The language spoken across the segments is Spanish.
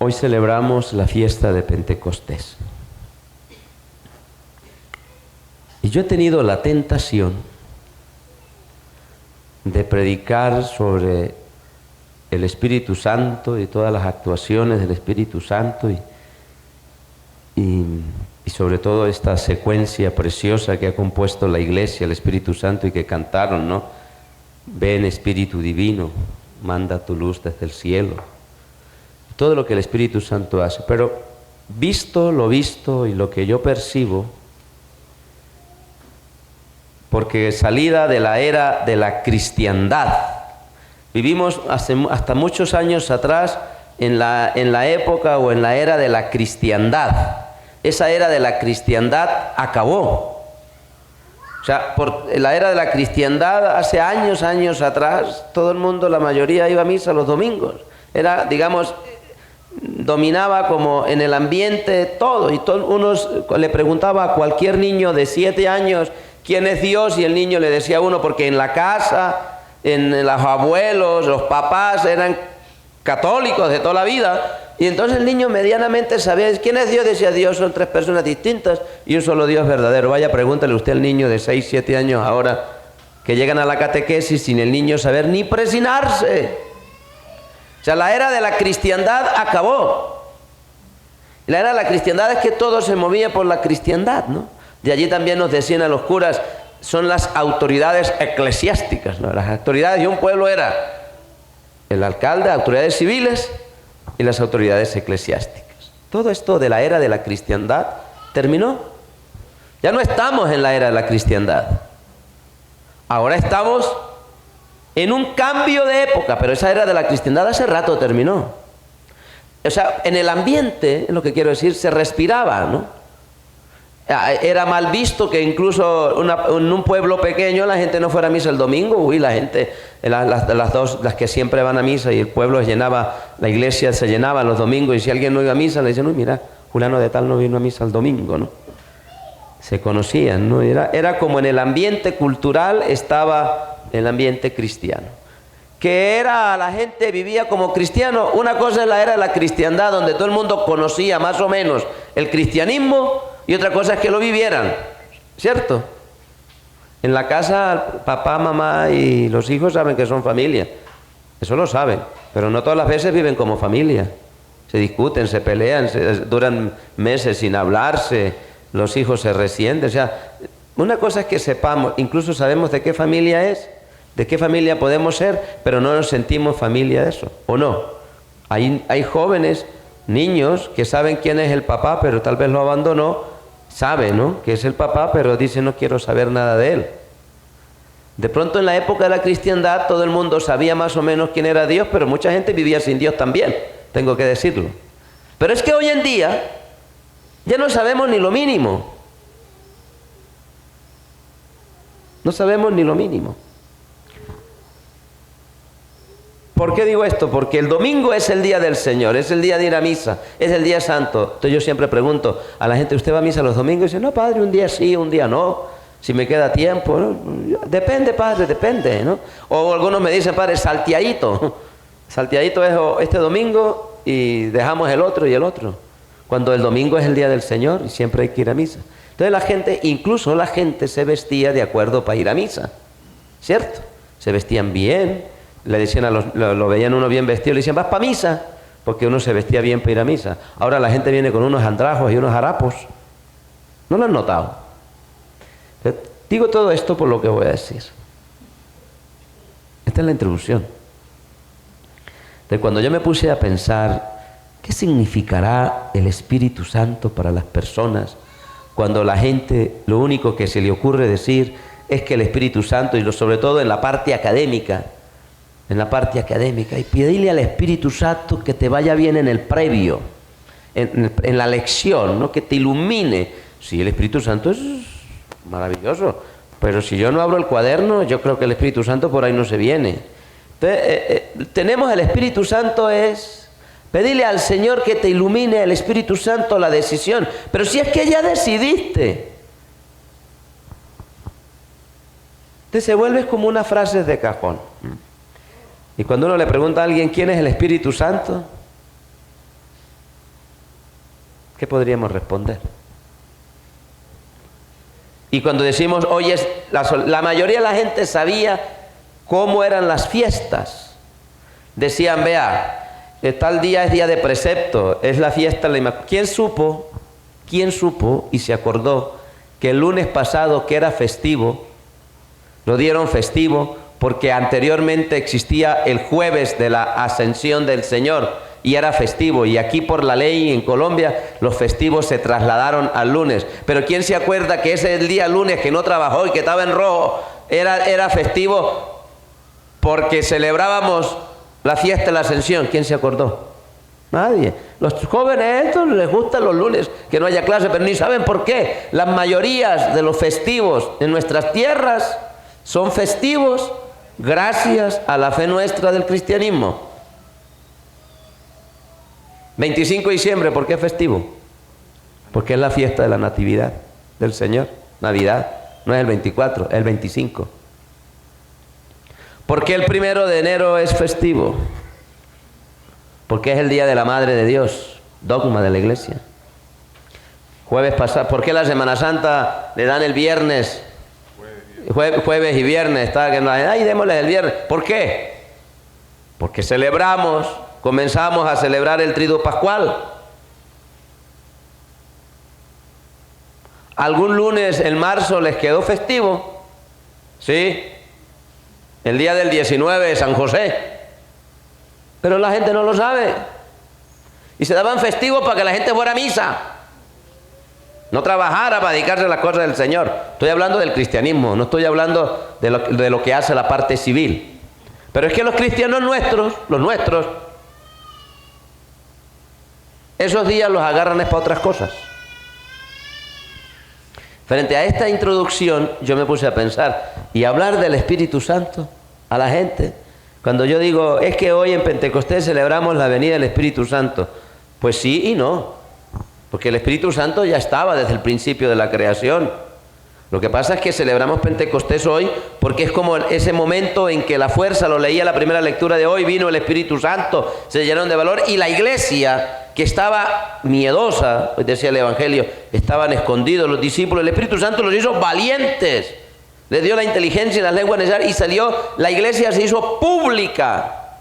Hoy celebramos la fiesta de Pentecostés. Y yo he tenido la tentación de predicar sobre el Espíritu Santo y todas las actuaciones del Espíritu Santo y sobre todo esta secuencia preciosa que ha compuesto la Iglesia, el Espíritu Santo, y que cantaron, ¿no? Ven Espíritu Divino, manda tu luz desde el cielo. Todo lo que el Espíritu Santo hace. Pero visto lo visto y lo que yo percibo, porque salida de la era de la cristiandad, vivimos hasta muchos años atrás en la época o en la era de la cristiandad. Esa era de la cristiandad acabó. O sea, por la era de la cristiandad, hace años atrás, todo el mundo, la mayoría iba a misa los domingos. Era, digamos, dominaba como en el ambiente todo. Y uno le preguntaba a cualquier niño de 7 años quién es Dios, y el niño le decía a uno, porque en la casa, en los abuelos, los papás eran católicos de toda la vida. Y entonces el niño medianamente sabía quién es Dios. Decía, Dios son 3 personas distintas y un solo Dios verdadero. Vaya, pregúntale usted al niño de 6, 7 años ahora, que llegan a la catequesis sin el niño saber ni presinarse. O sea, la era de la cristiandad acabó. La era de la cristiandad es que todo se movía por la cristiandad, ¿no? De allí también nos decían a los curas, son las autoridades eclesiásticas, ¿no? Las autoridades de un pueblo era el alcalde, autoridades civiles y las autoridades eclesiásticas. Todo esto de la era de la cristiandad terminó. Ya no estamos en la era de la cristiandad. Ahora estamos en un cambio de época, pero esa era de la cristiandad hace rato terminó. O sea, en el ambiente, es lo que quiero decir, se respiraba, ¿no? Era mal visto que incluso en un pueblo pequeño la gente no fuera a misa el domingo. Uy, la gente, las que siempre van a misa, y el pueblo se llenaba, la iglesia se llenaba los domingos, y si alguien no iba a misa le decían, uy, mira, fulano de tal no vino a misa el domingo, ¿no? Se conocían, ¿no? Era como en el ambiente cultural estaba el ambiente cristiano. Que era, la gente vivía como cristiano. Una cosa es la era de la cristiandad, donde todo el mundo conocía más o menos el cristianismo, y otra cosa es que lo vivieran, ¿cierto? En la casa, papá, mamá y los hijos saben que son familia. Eso lo saben, pero no todas las veces viven como familia. Se discuten, se pelean, duran meses sin hablarse, los hijos se resienten. O sea, una cosa es que sepamos, incluso sabemos de qué familia es, de qué familia podemos ser, pero no nos sentimos familia de eso, ¿o no? Hay jóvenes, niños, que saben quién es el papá, pero tal vez lo abandonó. Sabe, ¿no?, que es el papá, pero dice, no quiero saber nada de él. De pronto en la época de la cristiandad todo el mundo sabía más o menos quién era Dios, pero mucha gente vivía sin Dios también, tengo que decirlo. Pero es que hoy en día ya no sabemos ni lo mínimo. No sabemos ni lo mínimo. ¿Por qué digo esto? Porque el domingo es el día del Señor, es el día de ir a misa, es el día santo. Entonces yo siempre pregunto a la gente, ¿usted va a misa los domingos? Y dice, no, padre, un día sí, un día no, si me queda tiempo, ¿no? Depende, padre, depende, ¿no? O algunos me dicen, padre, salteadito. Salteadito es este domingo y dejamos el otro y el otro. Cuando el domingo es el día del Señor y siempre hay que ir a misa. Entonces la gente, incluso la gente se vestía de acuerdo para ir a misa, ¿cierto? Se vestían bien. Le decían lo veían uno bien vestido, le decían, ¿vas para misa? Porque uno se vestía bien para ir a misa. Ahora la gente viene con unos andrajos y unos harapos. ¿No lo han notado? Digo todo esto por lo que voy a decir. Esta es la introducción. De cuando yo me puse a pensar, ¿qué significará el Espíritu Santo para las personas? Cuando la gente, lo único que se le ocurre decir es que el Espíritu Santo, y sobre todo en la parte académica, y pedirle al Espíritu Santo que te vaya bien en el previo, en la lección, ¿no?, que te ilumine. Sí, el Espíritu Santo es maravilloso, pero si yo no abro el cuaderno, yo creo que el Espíritu Santo por ahí no se viene. Entonces, tenemos el Espíritu Santo, es pedirle al Señor que te ilumine, el Espíritu Santo, la decisión. Pero si es que ya decidiste, entonces se vuelve como una frase de cajón. Y cuando uno le pregunta a alguien quién es el Espíritu Santo, ¿Qué podríamos responder? Y cuando decimos, oye, la mayoría de la gente sabía cómo eran las fiestas. Decían, vea, tal día es día de precepto, es la fiesta de la Inmaculada. ¿Quién supo y se acordó que el lunes pasado, que era festivo, lo dieron festivo porque anteriormente existía el jueves de la Ascensión del Señor y era festivo, y aquí por la ley en Colombia los festivos se trasladaron al lunes? Pero ¿quién se acuerda que ese día lunes que no trabajó y que estaba en rojo era festivo porque celebrábamos la fiesta de la Ascensión? ¿Quién se acordó? Nadie. Los jóvenes estos les gustan los lunes que no haya clase, pero ni saben por qué. Las mayorías de los festivos en nuestras tierras son festivos gracias a la fe nuestra del cristianismo. 25 de diciembre, ¿por qué es festivo? Porque es la fiesta de la Natividad del Señor. Navidad, no es el 24, es el 25. ¿Por qué el 1 de enero es festivo? Porque es el día de la Madre de Dios, dogma de la Iglesia. Jueves pasado, ¿por qué la Semana Santa le dan el viernes? Jueves y viernes, ay, démosle el viernes. ¿Por qué? Porque comenzamos a celebrar el Triduo Pascual. ¿Algún lunes en marzo les quedó festivo? Sí, el día del 19 de San José. Pero la gente no lo sabe. Y se daban festivos para que la gente fuera a misa, no trabajara para dedicarse a las cosas del Señor. Estoy hablando del cristianismo, no estoy hablando de lo que hace la parte civil. Pero es que los cristianos nuestros, esos días los agarran es para otras cosas. Frente a esta introducción, yo me puse a pensar y hablar del Espíritu Santo a la gente. Cuando yo digo, es que hoy en Pentecostés celebramos la venida del Espíritu Santo. Pues sí y no. Porque el Espíritu Santo ya estaba desde el principio de la creación. Lo que pasa es que celebramos Pentecostés hoy porque es como ese momento en que la fuerza, lo leía la primera lectura de hoy, vino el Espíritu Santo, se llenaron de valor, y la iglesia, que estaba miedosa, pues decía el Evangelio, estaban escondidos los discípulos, el Espíritu Santo los hizo valientes, les dio la inteligencia y las lenguas necesarias, y la iglesia se hizo pública.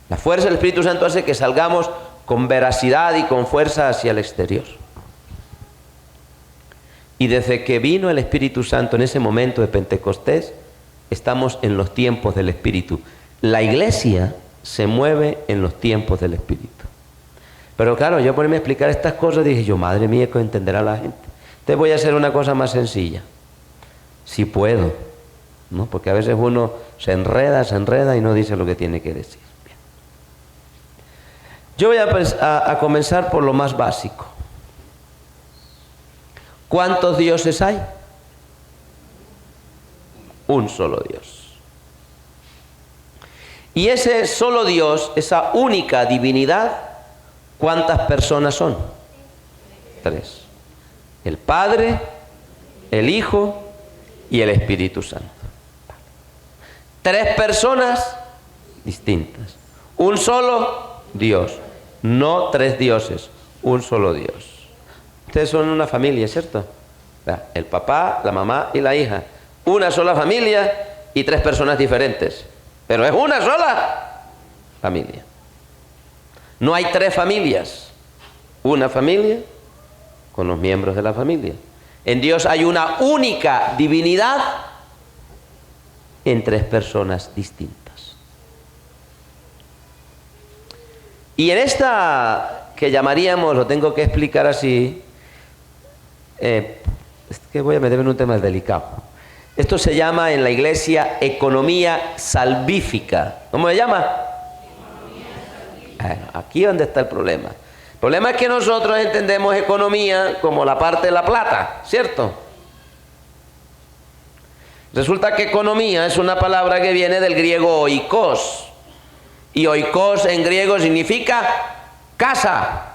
La fuerza del Espíritu Santo hace que salgamos con veracidad y con fuerza hacia el exterior. Y desde que vino el Espíritu Santo en ese momento de Pentecostés, estamos en los tiempos del Espíritu. La iglesia se mueve en los tiempos del Espíritu. Pero claro, yo ponerme a explicar estas cosas, dije yo, madre mía, que entenderá la gente. Entonces voy a hacer una cosa más sencilla. Si puedo, ¿no? Porque a veces uno se enreda y no dice lo que tiene que decir. Bien. Yo voy a comenzar por lo más básico. ¿Cuántos dioses hay? Un solo Dios. Y ese solo Dios, esa única divinidad, ¿cuántas personas son? 3. El Padre, el Hijo y el Espíritu Santo. 3 personas distintas. Un solo Dios. No 3 dioses, un solo Dios. Ustedes son una familia, ¿cierto? El papá, la mamá y la hija. Una sola familia y 3 personas diferentes. Pero es una sola familia. No hay 3 familias. Una familia con los miembros de la familia. En Dios hay una única divinidad en 3 personas distintas. Y en esta que llamaríamos, lo tengo que explicar así, es que voy a meterme en un tema delicado. Esto se llama en la iglesia economía salvífica. ¿Cómo se llama? Aquí es donde está el problema. El problema es que nosotros entendemos economía como la parte de la plata, ¿cierto? Resulta que economía es una palabra que viene del griego oikos. Y oikos en griego significa casa.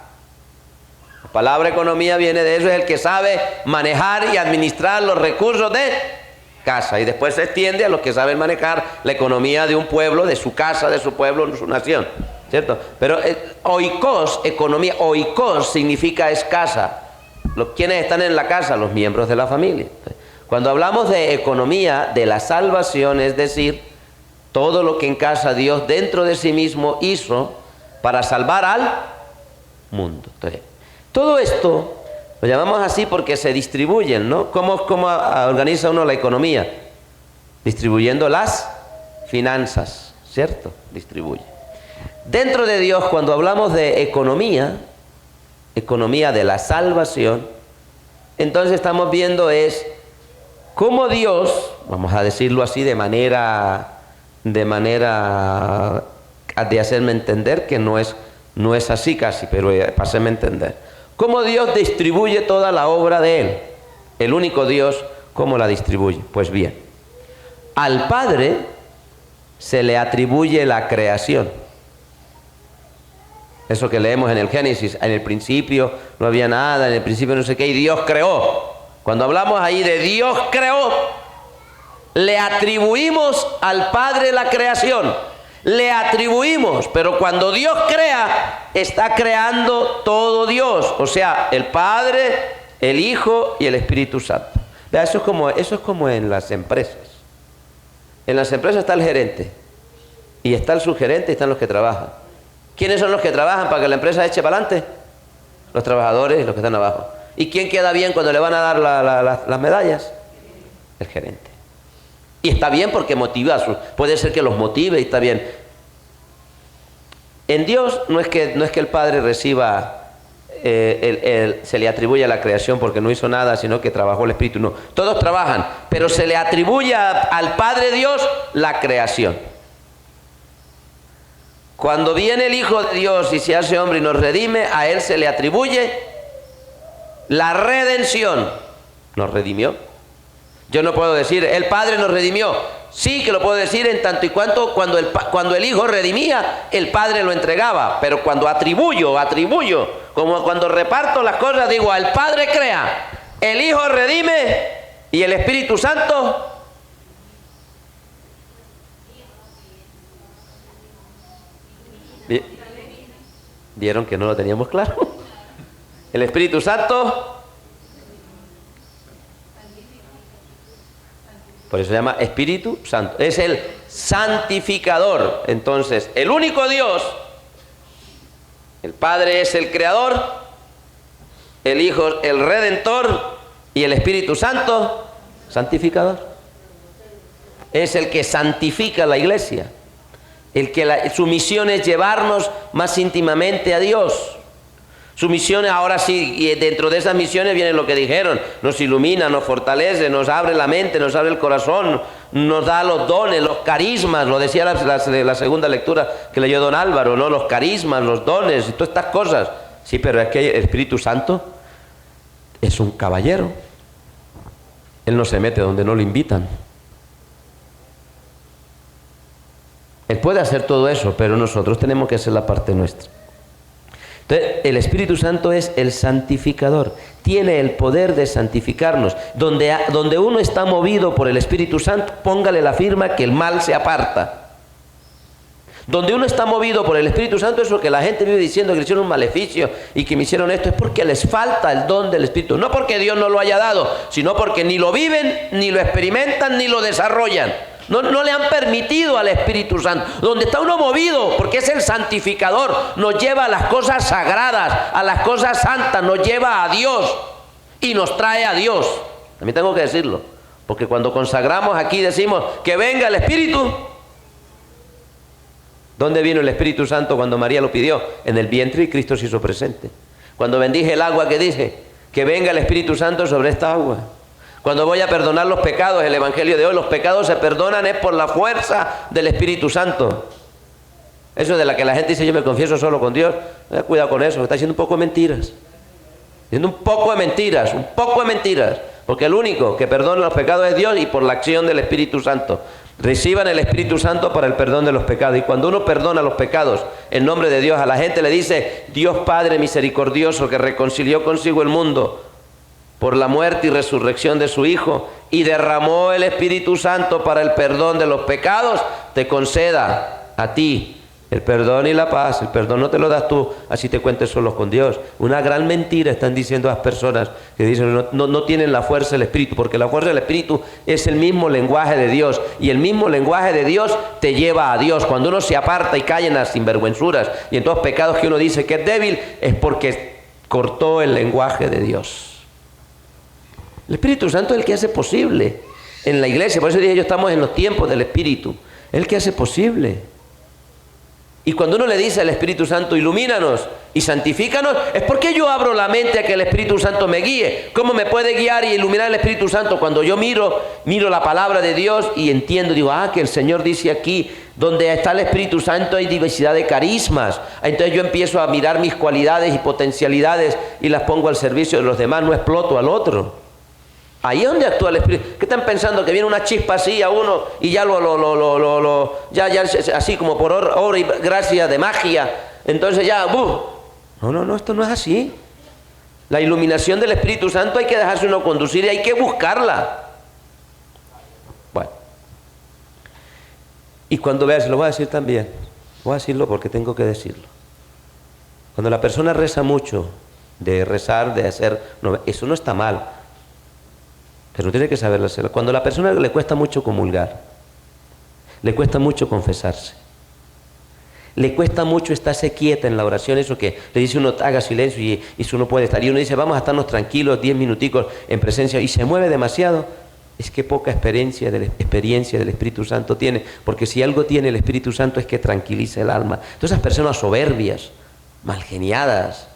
La palabra economía viene de eso, es el que sabe manejar y administrar los recursos de casa. Y después se extiende a los que saben manejar la economía de un pueblo, de su casa, de su pueblo, de su nación. ¿cierto? Pero oikos, economía, oikos significa escasa. ¿Quiénes están en la casa? Los miembros de la familia. Cuando hablamos de economía de la salvación, es decir, todo lo que en casa Dios dentro de sí mismo hizo para salvar al mundo. Entonces, todo esto lo llamamos así porque se distribuyen, ¿no? ¿Cómo organiza uno la economía? Distribuyendo las finanzas, ¿cierto? Distribuye. Dentro de Dios, cuando hablamos de economía de la salvación, entonces estamos viendo es cómo Dios, vamos a decirlo así de manera de hacerme entender que no es así casi, pero para hacerme entender. Cómo Dios distribuye toda la obra de Él. El único Dios, ¿cómo la distribuye? Pues bien, al Padre se le atribuye la creación. Eso que leemos en el Génesis, en el principio no había nada, en el principio no sé qué, y Dios creó. Cuando hablamos ahí de Dios creó, le atribuimos al Padre la creación. Le atribuimos, pero cuando Dios crea, está creando todo Dios. O sea, el Padre, el Hijo y el Espíritu Santo. Vea, eso es como en las empresas. En las empresas está el gerente, y está el subgerente y están los que trabajan. ¿Quiénes son los que trabajan para que la empresa eche para adelante? Los trabajadores y los que están abajo. ¿Y quién queda bien cuando le van a dar las medallas? El gerente. Y está bien porque motiva, puede ser que los motive y está bien. En Dios no es que el Padre reciba, se le atribuye la creación porque no hizo nada, sino que trabajó el Espíritu. No, todos trabajan, pero se le atribuye al Padre Dios la creación. Cuando viene el Hijo de Dios y se hace hombre y nos redime, a Él se le atribuye la redención. Nos redimió. Yo no puedo decir, el Padre nos redimió. Sí que lo puedo decir en tanto y cuanto cuando el Hijo redimía, el Padre lo entregaba. Pero cuando atribuyo, como cuando reparto las cosas, digo, el Padre crea, el Hijo redime y el Espíritu Santo... ¿Vieron que no lo teníamos claro? El Espíritu Santo... Por eso se llama Espíritu Santo. Es el santificador. Entonces, el único Dios, el Padre es el creador, el Hijo el redentor y el Espíritu Santo, santificador. Es el que santifica la iglesia. Su misión es llevarnos más íntimamente a Dios. Su misión ahora sí, y dentro de esas misiones viene lo que dijeron, nos ilumina, nos fortalece, nos abre la mente, nos abre el corazón, nos da los dones, los carismas, lo decía la segunda lectura que leyó don Álvaro, ¿no? Los carismas, los dones y todas estas cosas. Sí, pero es que el Espíritu Santo es un caballero. Él no se mete donde no lo invitan. Él puede hacer todo eso, pero nosotros tenemos que hacer la parte nuestra. Entonces, el Espíritu Santo es el santificador, tiene el poder de santificarnos. Donde uno está movido por el Espíritu Santo, póngale la firma que el mal se aparta. Donde uno está movido por el Espíritu Santo, eso que la gente vive diciendo que le hicieron un maleficio y que me hicieron esto, es porque les falta el don del Espíritu. No porque Dios no lo haya dado, sino porque ni lo viven, ni lo experimentan, ni lo desarrollan. No le han permitido al Espíritu Santo. Donde está uno movido, porque es el santificador, nos lleva a las cosas sagradas, a las cosas santas, nos lleva a Dios y nos trae a Dios. También tengo que decirlo, porque cuando consagramos aquí decimos que venga el Espíritu. ¿Dónde vino el Espíritu Santo cuando María lo pidió? En el vientre y Cristo se hizo presente. Cuando bendije el agua, que dije que venga el Espíritu Santo sobre esta agua. Cuando voy a perdonar los pecados, el Evangelio de hoy, los pecados se perdonan es por la fuerza del Espíritu Santo. Eso de la que la gente dice, yo me confieso solo con Dios, cuidado con eso, está diciendo un poco de mentiras. Diciendo un poco de mentiras, porque el único que perdona los pecados es Dios y por la acción del Espíritu Santo. Reciban el Espíritu Santo para el perdón de los pecados. Y cuando uno perdona los pecados en nombre de Dios, a la gente le dice, Dios Padre misericordioso que reconcilió consigo el mundo por la muerte y resurrección de su Hijo y derramó el Espíritu Santo para el perdón de los pecados, te conceda a ti El perdón y la paz. El perdón no te lo das tú, así te cuentes solo con Dios. Una gran mentira están diciendo las personas que dicen no tienen la fuerza del Espíritu, porque la fuerza del Espíritu es el mismo lenguaje de Dios, y el mismo lenguaje de Dios te lleva a Dios. Cuando uno se aparta y cae en las sinvergüenzuras y en todos los pecados que uno dice que es débil, es porque cortó el lenguaje de Dios. El Espíritu Santo es el que hace posible en la iglesia. Por eso dije yo, estamos en los tiempos del Espíritu. Es el que hace posible. Y cuando uno le dice al Espíritu Santo, ilumínanos y santifícanos, es porque yo abro la mente a que el Espíritu Santo me guíe. ¿Cómo me puede guiar y iluminar el Espíritu Santo? Cuando yo miro la palabra de Dios y entiendo, digo, que el Señor dice aquí, donde está el Espíritu Santo hay diversidad de carismas. Entonces yo empiezo a mirar mis cualidades y potencialidades y las pongo al servicio de los demás, no exploto al otro. Ahí es donde actúa el Espíritu. ¿Qué están pensando? Que viene una chispa así a uno y ya ya así como por obra y gracia de magia. Entonces ya, No, esto no es así. La iluminación del Espíritu Santo hay que dejarse uno conducir y hay que buscarla. Bueno. Y cuando veas, lo voy a decir también. Voy a decirlo porque tengo que decirlo. Cuando la persona reza mucho, de rezar, de hacer, no, eso no está mal. Pero tiene que saberlo hacerlo. Cuando a la persona le cuesta mucho comulgar, le cuesta mucho confesarse, le cuesta mucho estarse quieta en la oración, eso que le dice uno, haga silencio y eso no puede estar. Y uno dice, vamos a estarnos tranquilos 10 minuticos en presencia y se mueve demasiado. Es que poca experiencia del Espíritu Santo tiene, porque si algo tiene el Espíritu Santo es que tranquiliza el alma. Entonces esas personas soberbias, malgeniadas,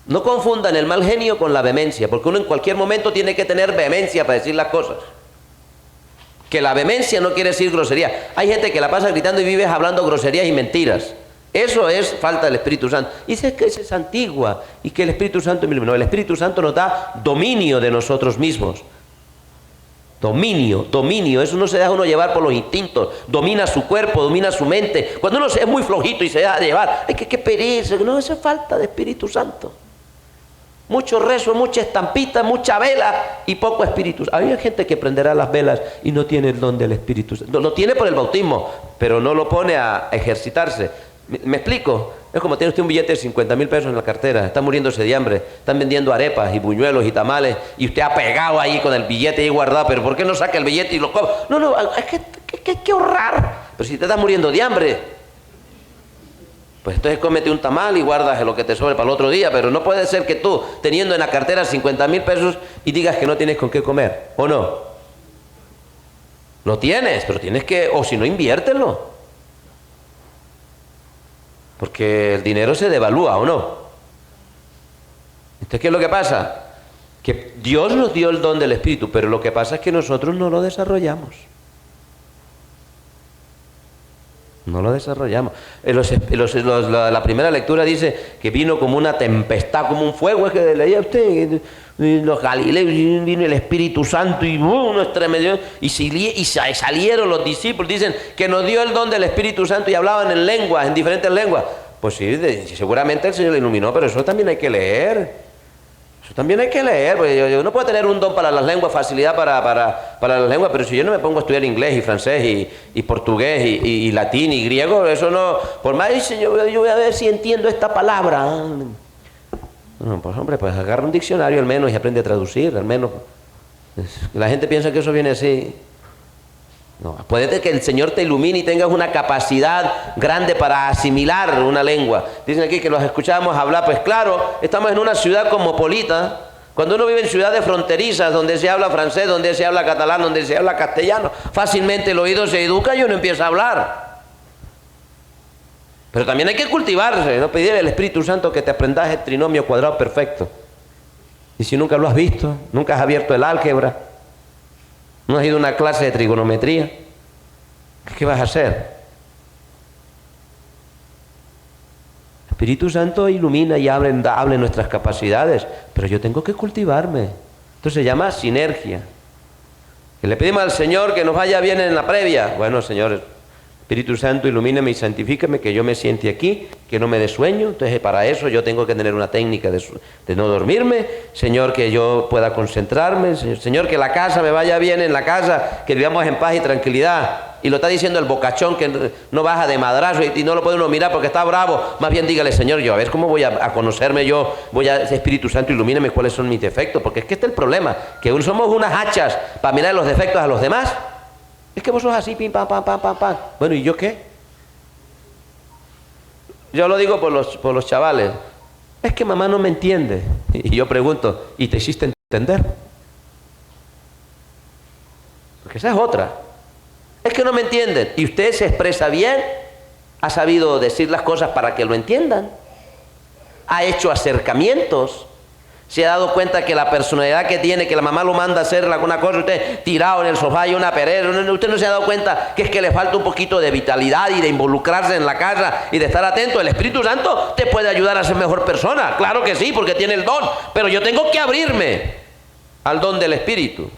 no confundan el mal genio con la vehemencia, porque uno en cualquier momento tiene que tener vehemencia para decir las cosas. Que la vehemencia no quiere decir grosería. Hay gente que la pasa gritando y vive hablando groserías y mentiras. Eso es falta del Espíritu Santo. Y dice que esa es antigua y que el Espíritu Santo... No, el Espíritu Santo nos da dominio de nosotros mismos. Dominio. Eso no se deja uno llevar por los instintos. Domina su cuerpo, domina su mente. Cuando uno es muy flojito y se deja llevar, qué pereza. No, eso es falta de Espíritu Santo. Mucho rezo, mucha estampita, mucha vela y poco Espíritu. Hay gente que prenderá las velas y no tiene el don del Espíritu Santo. Lo tiene por el bautismo, pero no lo pone a ejercitarse. ¿Me explico? Es como tiene usted un billete de 50,000 pesos en la cartera, está muriéndose de hambre, están vendiendo arepas y buñuelos y tamales y usted ha pegado ahí con el billete ahí guardado, pero ¿por qué no saca el billete y lo come? No, es que hay que ahorrar. Pero si te estás muriendo de hambre, pues entonces cómete un tamal y guardas lo que te sobre para el otro día, pero no puede ser que tú, teniendo en la cartera 50,000 pesos y digas que no tienes con qué comer, ¿o no? Lo tienes, pero tienes que, o si no, inviértelo. Porque el dinero se devalúa, ¿o no? Entonces, ¿qué es lo que pasa? Que Dios nos dio el don del Espíritu, pero lo que pasa es que nosotros no lo desarrollamos. No lo desarrollamos. La primera lectura dice que vino como una tempestad, como un fuego. Es que leía usted, los Galileos, vino el Espíritu Santo y uno estremeció. Y salieron los discípulos, dicen que nos dio el don del Espíritu Santo y hablaban en lenguas, en diferentes lenguas. Pues sí, seguramente el Señor le iluminó, pero eso también hay que leer. Eso también hay que leer, porque yo no puedo tener un don para las lenguas, facilidad para las lenguas, pero si yo no me pongo a estudiar inglés y francés y portugués y latín y griego, eso no... Por más dice, yo voy a ver si entiendo esta palabra. No, pues hombre, pues agarra un diccionario al menos y aprende a traducir, al menos. La gente piensa que eso viene así. No, puede ser que el Señor te ilumine y tengas una capacidad grande para asimilar una lengua. Dicen aquí que los escuchamos hablar, pues claro, estamos en una ciudad cosmopolita. Cuando uno vive en ciudades fronterizas donde se habla francés, donde se habla catalán, donde se habla castellano, fácilmente el oído se educa y uno empieza a hablar. Pero también hay que cultivarse, no pedir al Espíritu Santo que te aprendas el trinomio cuadrado perfecto. Y si nunca lo has visto, nunca has abierto el álgebra, no has ido a una clase de trigonometría, ¿qué vas a hacer? El Espíritu Santo ilumina y abre nuestras capacidades, pero yo tengo que cultivarme. Esto se llama sinergia. Que le pedimos al Señor que nos vaya bien en la previa. Bueno, Señor, Espíritu Santo, ilumíname y santifícame, que yo me siente aquí, que no me dé sueño. Entonces, para eso yo tengo que tener una técnica de no dormirme. Señor, que yo pueda concentrarme. Señor, que la casa me vaya bien en la casa, que vivamos en paz y tranquilidad. Y lo está diciendo el bocachón, que no baja de madrazo y no lo puede uno mirar porque está bravo. Más bien dígale, Señor, yo a ver cómo voy a conocerme yo, Espíritu Santo, ilumíname cuáles son mis defectos. Porque es que este es el problema, que somos unas hachas para mirar los defectos a los demás. Es que vos sos así, pim, pam, pam, pam, pam, pam. Bueno, ¿y yo qué? Yo lo digo por los chavales. Es que mamá no me entiende. Y yo pregunto, ¿y te hiciste entender? Porque esa es otra. Es que no me entienden. ¿Y usted se expresa bien? ¿Ha sabido decir las cosas para que lo entiendan? ¿Ha hecho acercamientos? ¿Se ha dado cuenta que la personalidad que tiene, que la mamá lo manda a hacer alguna cosa, usted tirado en el sofá y una pereza, usted no se ha dado cuenta que es que le falta un poquito de vitalidad y de involucrarse en la casa y de estar atento? El Espíritu Santo te puede ayudar a ser mejor persona, claro que sí, porque tiene el don, pero yo tengo que abrirme al don del Espíritu.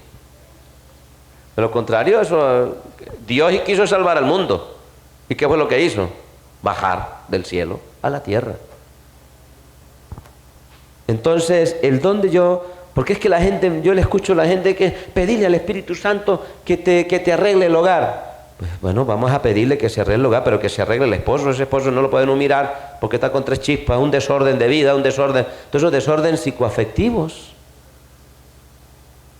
De lo contrario, Dios quiso salvar al mundo. ¿Y qué fue lo que hizo? Bajar del cielo a la tierra. Entonces, el don de porque es que la gente, yo le escucho a la gente que pedirle al Espíritu Santo que te arregle el hogar. Pues bueno, vamos a pedirle que se arregle el hogar, pero que se arregle el esposo. Ese esposo no lo puede uno mirar porque está con 3 chispas, un desorden de vida, un desorden. Todos esos desórdenes psicoafectivos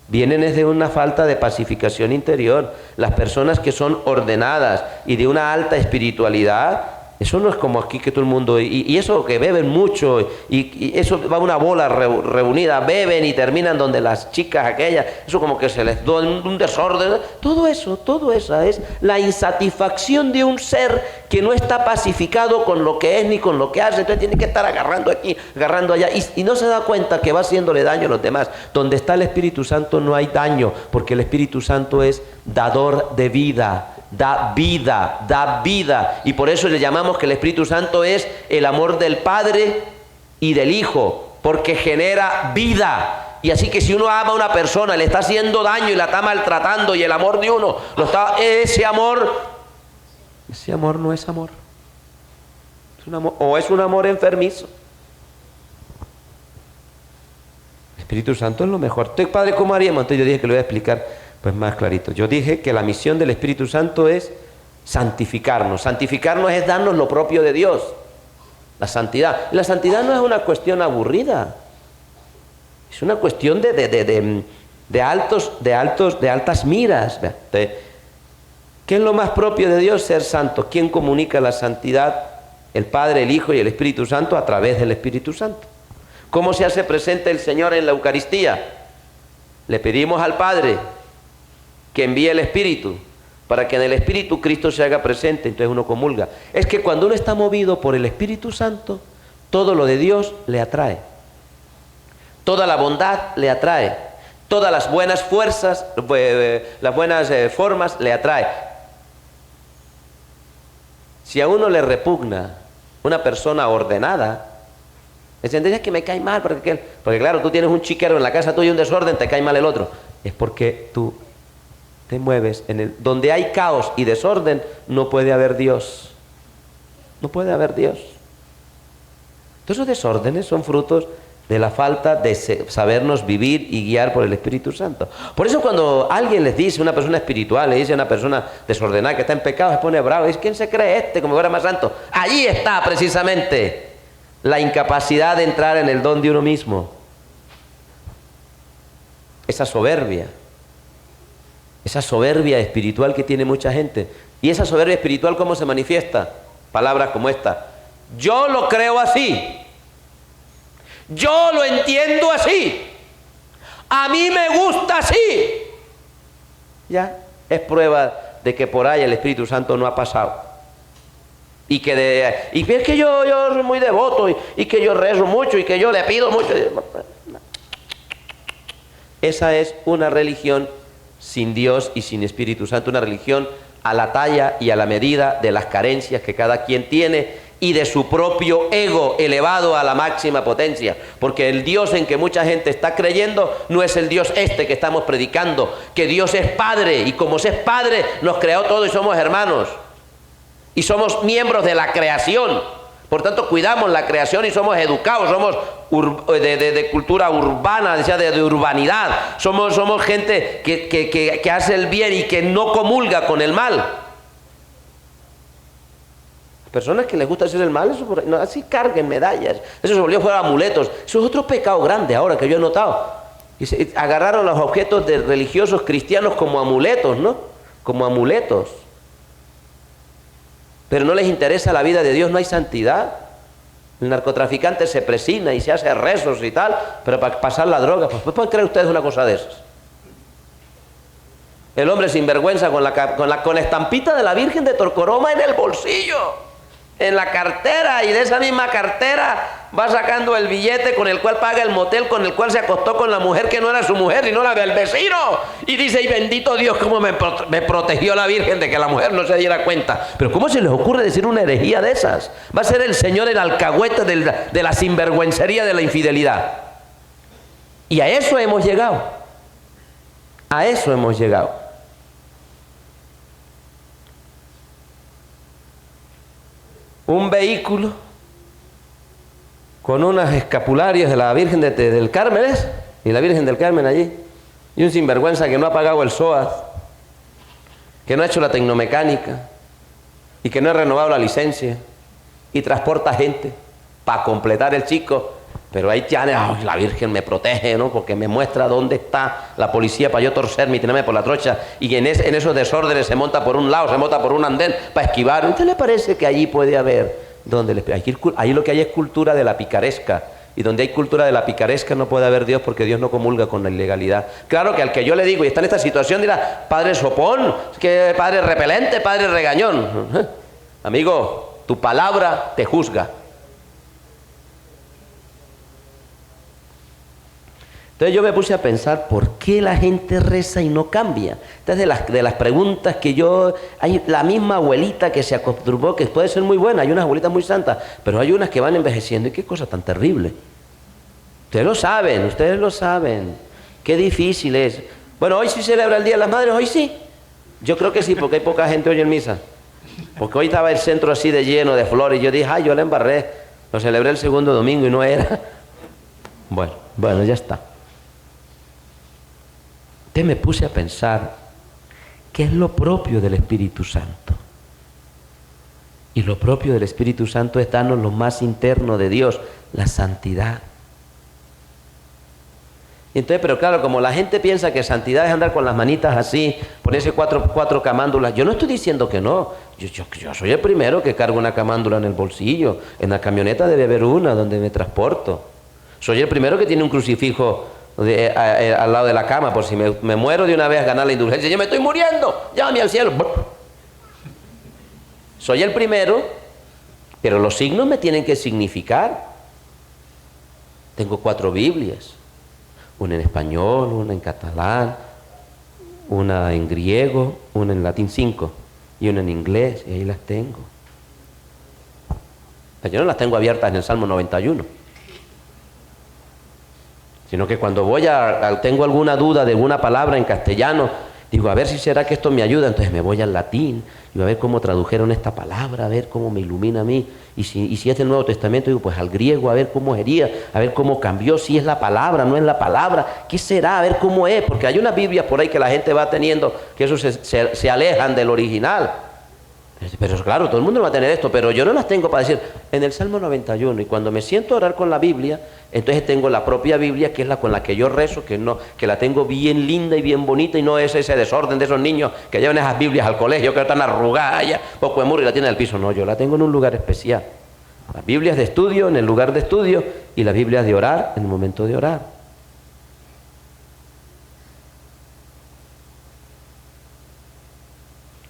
vienen desde una falta de pacificación interior. Las personas que son ordenadas y de una alta espiritualidad, eso no es como aquí que todo el mundo, y eso que beben mucho, y eso va una bola reunida, beben y terminan donde las chicas aquellas, eso como que se les da un desorden. Todo esa es la insatisfacción de un ser que no está pacificado con lo que es ni con lo que hace. Entonces tiene que estar agarrando aquí, agarrando allá, y no se da cuenta que va haciéndole daño a los demás. Donde está el Espíritu Santo no hay daño, porque el Espíritu Santo es dador de vida. Da vida, y por eso le llamamos que el Espíritu Santo es el amor del Padre y del Hijo, porque genera vida. Y así que si uno ama a una persona, le está haciendo daño y la está maltratando, y el amor de uno ese amor no es amor. Es un amor, o es un amor enfermizo. El Espíritu Santo es lo mejor. Entonces, Padre, ¿cómo haríamos? Entonces yo dije que lo voy a explicar pues más clarito. Yo dije que la misión del Espíritu Santo es santificarnos. Santificarnos es darnos lo propio de Dios, la santidad. Y la santidad no es una cuestión aburrida, es una cuestión de altas miras. ¿Qué es lo más propio de Dios? Ser santo. ¿Quién comunica la santidad? El Padre, el Hijo y el Espíritu Santo a través del Espíritu Santo. ¿Cómo se hace presente el Señor en la Eucaristía? Le pedimos al Padre que envíe el Espíritu, para que en el Espíritu Cristo se haga presente, entonces uno comulga. Es que cuando uno está movido por el Espíritu Santo, todo lo de Dios le atrae. Toda la bondad le atrae. Todas las buenas fuerzas, las buenas formas le atrae. Si a uno le repugna una persona ordenada, es que me cae mal, porque claro, tú tienes un chiquero en la casa tuya, un desorden, te cae mal el otro. Es porque tú te mueves donde hay caos y desorden, no puede haber Dios. No puede haber Dios. Todos esos desórdenes son frutos de la falta de sabernos vivir y guiar por el Espíritu Santo. Por eso cuando alguien les dice, una persona espiritual, le dice a una persona desordenada que está en pecado, se pone bravo y dice, ¿quién se cree como fuera más santo? Allí está precisamente la incapacidad de entrar en el don de uno mismo. Esa soberbia espiritual que tiene mucha gente. ¿Y esa soberbia espiritual cómo se manifiesta? Palabras como esta: yo lo creo así, yo lo entiendo así, a mí me gusta así. Ya es prueba de que por ahí el Espíritu Santo no ha pasado. Y es que yo soy muy devoto, y que yo rezo mucho, y que yo le pido mucho. Esa es una religión sin Dios y sin Espíritu Santo, una religión a la talla y a la medida de las carencias que cada quien tiene y de su propio ego elevado a la máxima potencia, porque el Dios en que mucha gente está creyendo no es el Dios que estamos predicando, que Dios es Padre, y como es Padre nos creó todos y somos hermanos. Y somos miembros de la creación. Por tanto, cuidamos la creación y somos educados, somos de cultura urbana, de urbanidad. Somos gente que hace el bien y que no comulga con el mal. Personas que les gusta hacer el mal, eso, no, así carguen medallas. Eso se volvió fuera amuletos. Eso es otro pecado grande ahora que yo he notado. Agarraron los objetos de religiosos cristianos como amuletos, ¿no? Como amuletos. Pero no les interesa la vida de Dios, no hay santidad. El narcotraficante se presina y se hace rezos y tal, pero para pasar la droga, pues ¿pueden creer ustedes una cosa de esas? El hombre sinvergüenza con la estampita de la Virgen de Torcoroma en el bolsillo, en la cartera, y de esa misma cartera va sacando el billete con el cual paga el motel con el cual se acostó con la mujer que no era su mujer, sino la del vecino. Y dice, y bendito Dios, cómo me protegió la Virgen de que la mujer no se diera cuenta. Pero ¿cómo se les ocurre decir una herejía de esas? Va a ser el Señor el alcahuete de la sinvergüencería de la infidelidad. Y a eso hemos llegado. A eso hemos llegado. Un vehículo con unas escapularias de la Virgen del Carmen, ¿es? Y la Virgen del Carmen allí. Y un sinvergüenza que no ha pagado el SOAT, que no ha hecho la tecnomecánica y que no ha renovado la licencia y transporta gente para completar el chico. Pero ahí ya, oh, la Virgen me protege, ¿no? Porque me muestra dónde está la policía para yo torcerme y tenerme por la trocha. Y en esos desórdenes se monta por un lado, se monta por un andén para esquivar. ¿A usted le parece que allí puede haber? Ahí lo que hay es cultura de la picaresca. Y donde hay cultura de la picaresca no puede haber Dios, porque Dios no comulga con la ilegalidad. Claro que al que yo le digo y está en esta situación dirá, padre sopón, que padre repelente, padre regañón. Amigo, tu palabra te juzga. Entonces yo me puse a pensar, ¿por qué la gente reza y no cambia? Entonces de las preguntas que hay la misma abuelita que se acostumbró, que puede ser muy buena, hay unas abuelitas muy santas, pero hay unas que van envejeciendo, y qué cosa tan terrible. Ustedes lo saben, qué difícil es. Bueno, hoy sí celebra el Día de las Madres, hoy sí. Yo creo que sí, porque hay poca gente hoy en misa. Porque hoy estaba el centro así de lleno de flores, y yo dije, yo la embarré, lo celebré el segundo domingo y no era. Bueno, ya está. Me puse a pensar qué es lo propio del Espíritu Santo. Y lo propio del Espíritu Santo es darnos lo más interno de Dios, la santidad. Y entonces, pero claro, como la gente piensa que santidad es andar con las manitas así, ponerse cuatro camándulas, yo no estoy diciendo que no. Yo soy el primero que cargo una camándula en el bolsillo. En la camioneta debe haber una donde me transporto. Soy el primero que tiene un crucifijo al lado de la cama, por si me muero de una vez, ganar la indulgencia. Yo me estoy muriendo, llámame al cielo. Soy el primero, pero los signos me tienen que significar. Tengo 4 Biblias, una en español, una en catalán, una en griego, una en latín, 5, y una en inglés, y ahí las tengo. Yo no las tengo abiertas en el Salmo 91. Sino que cuando tengo alguna duda de alguna palabra en castellano, digo, a ver si será que esto me ayuda, entonces me voy al latín, y a ver cómo tradujeron esta palabra, a ver cómo me ilumina a mí, y si es del Nuevo Testamento, digo, pues al griego, a ver cómo sería, a ver cómo cambió, si es la palabra, no es la palabra, ¿qué será? A ver cómo es, porque hay unas Biblias por ahí que la gente va teniendo, que eso se alejan del original. Pero claro, todo el mundo va a tener esto, pero yo no las tengo para decir, en el Salmo 91, y cuando me siento a orar con la Biblia, entonces tengo la propia Biblia, que es la con la que yo rezo, que la tengo bien linda y bien bonita, y no es ese desorden de esos niños que llevan esas Biblias al colegio, que están arrugadas, ya, poco de muro y la tienen en el piso. No, yo la tengo en un lugar especial. Las Biblias de estudio en el lugar de estudio, y las Biblias de orar en el momento de orar.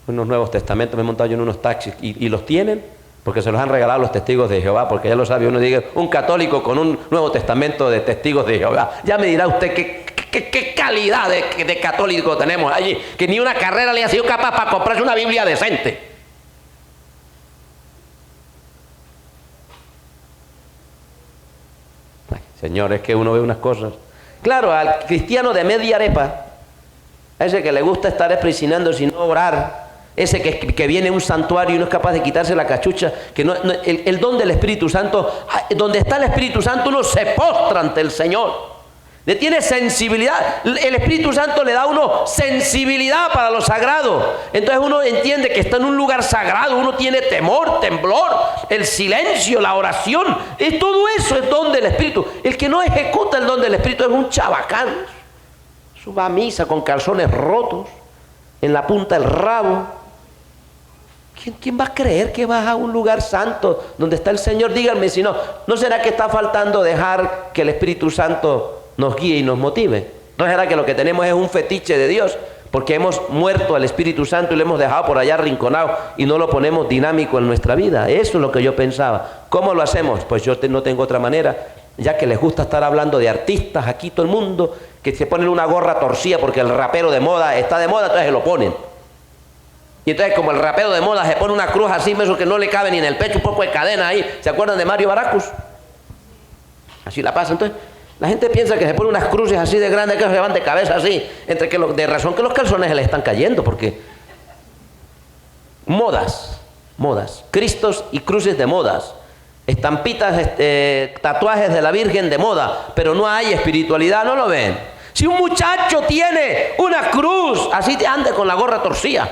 Unos Nuevos Testamentos, me he montado yo en unos taxis y los tienen porque se los han regalado los testigos de Jehová, porque ya lo sabe uno, diga, un católico con un Nuevo Testamento de testigos de Jehová. Ya me dirá usted qué calidad de católico tenemos allí, que ni una carrera le ha sido capaz para comprarse una Biblia decente. Ay, señor, es que uno ve unas cosas. Claro, al cristiano de media arepa, a ese que le gusta estar espricinando sin orar, Ese que viene a un santuario y no es capaz de quitarse la cachucha, el don del Espíritu Santo, donde está el Espíritu Santo uno se postra ante el Señor. Le tiene sensibilidad. El Espíritu Santo le da a uno sensibilidad para lo sagrado. Entonces uno entiende que está en un lugar sagrado. Uno tiene temor, temblor, el silencio, la oración. Todo eso es don del Espíritu. El que no ejecuta el don del Espíritu es un chabacán. Eso va a misa con calzones rotos, en la punta del rabo. ¿Quién va a creer que vas a un lugar santo donde está el Señor? Díganme si no. ¿No será que está faltando dejar que el Espíritu Santo nos guíe y nos motive? ¿No será que lo que tenemos es un fetiche de Dios? Porque hemos muerto al Espíritu Santo y lo hemos dejado por allá arrinconado y no lo ponemos dinámico en nuestra vida. Eso es lo que yo pensaba. ¿Cómo lo hacemos? Pues yo no tengo otra manera, ya que les gusta estar hablando de artistas, aquí todo el mundo, que se ponen una gorra torcida porque el rapero de moda está de moda, entonces se lo ponen. Y entonces como el rapero de moda se pone una cruz así, eso que no le cabe ni en el pecho, un poco de cadena ahí. ¿Se acuerdan de Mario Baracus? Así la pasa. Entonces la gente piensa que se pone unas cruces así de grandes que se van de cabeza así, de razón que los calzones se les están cayendo, porque modas, Cristos y cruces de modas, estampitas, tatuajes de la Virgen de moda, pero no hay espiritualidad, ¿no lo ven? Si un muchacho tiene una cruz, así ande con la gorra torcida,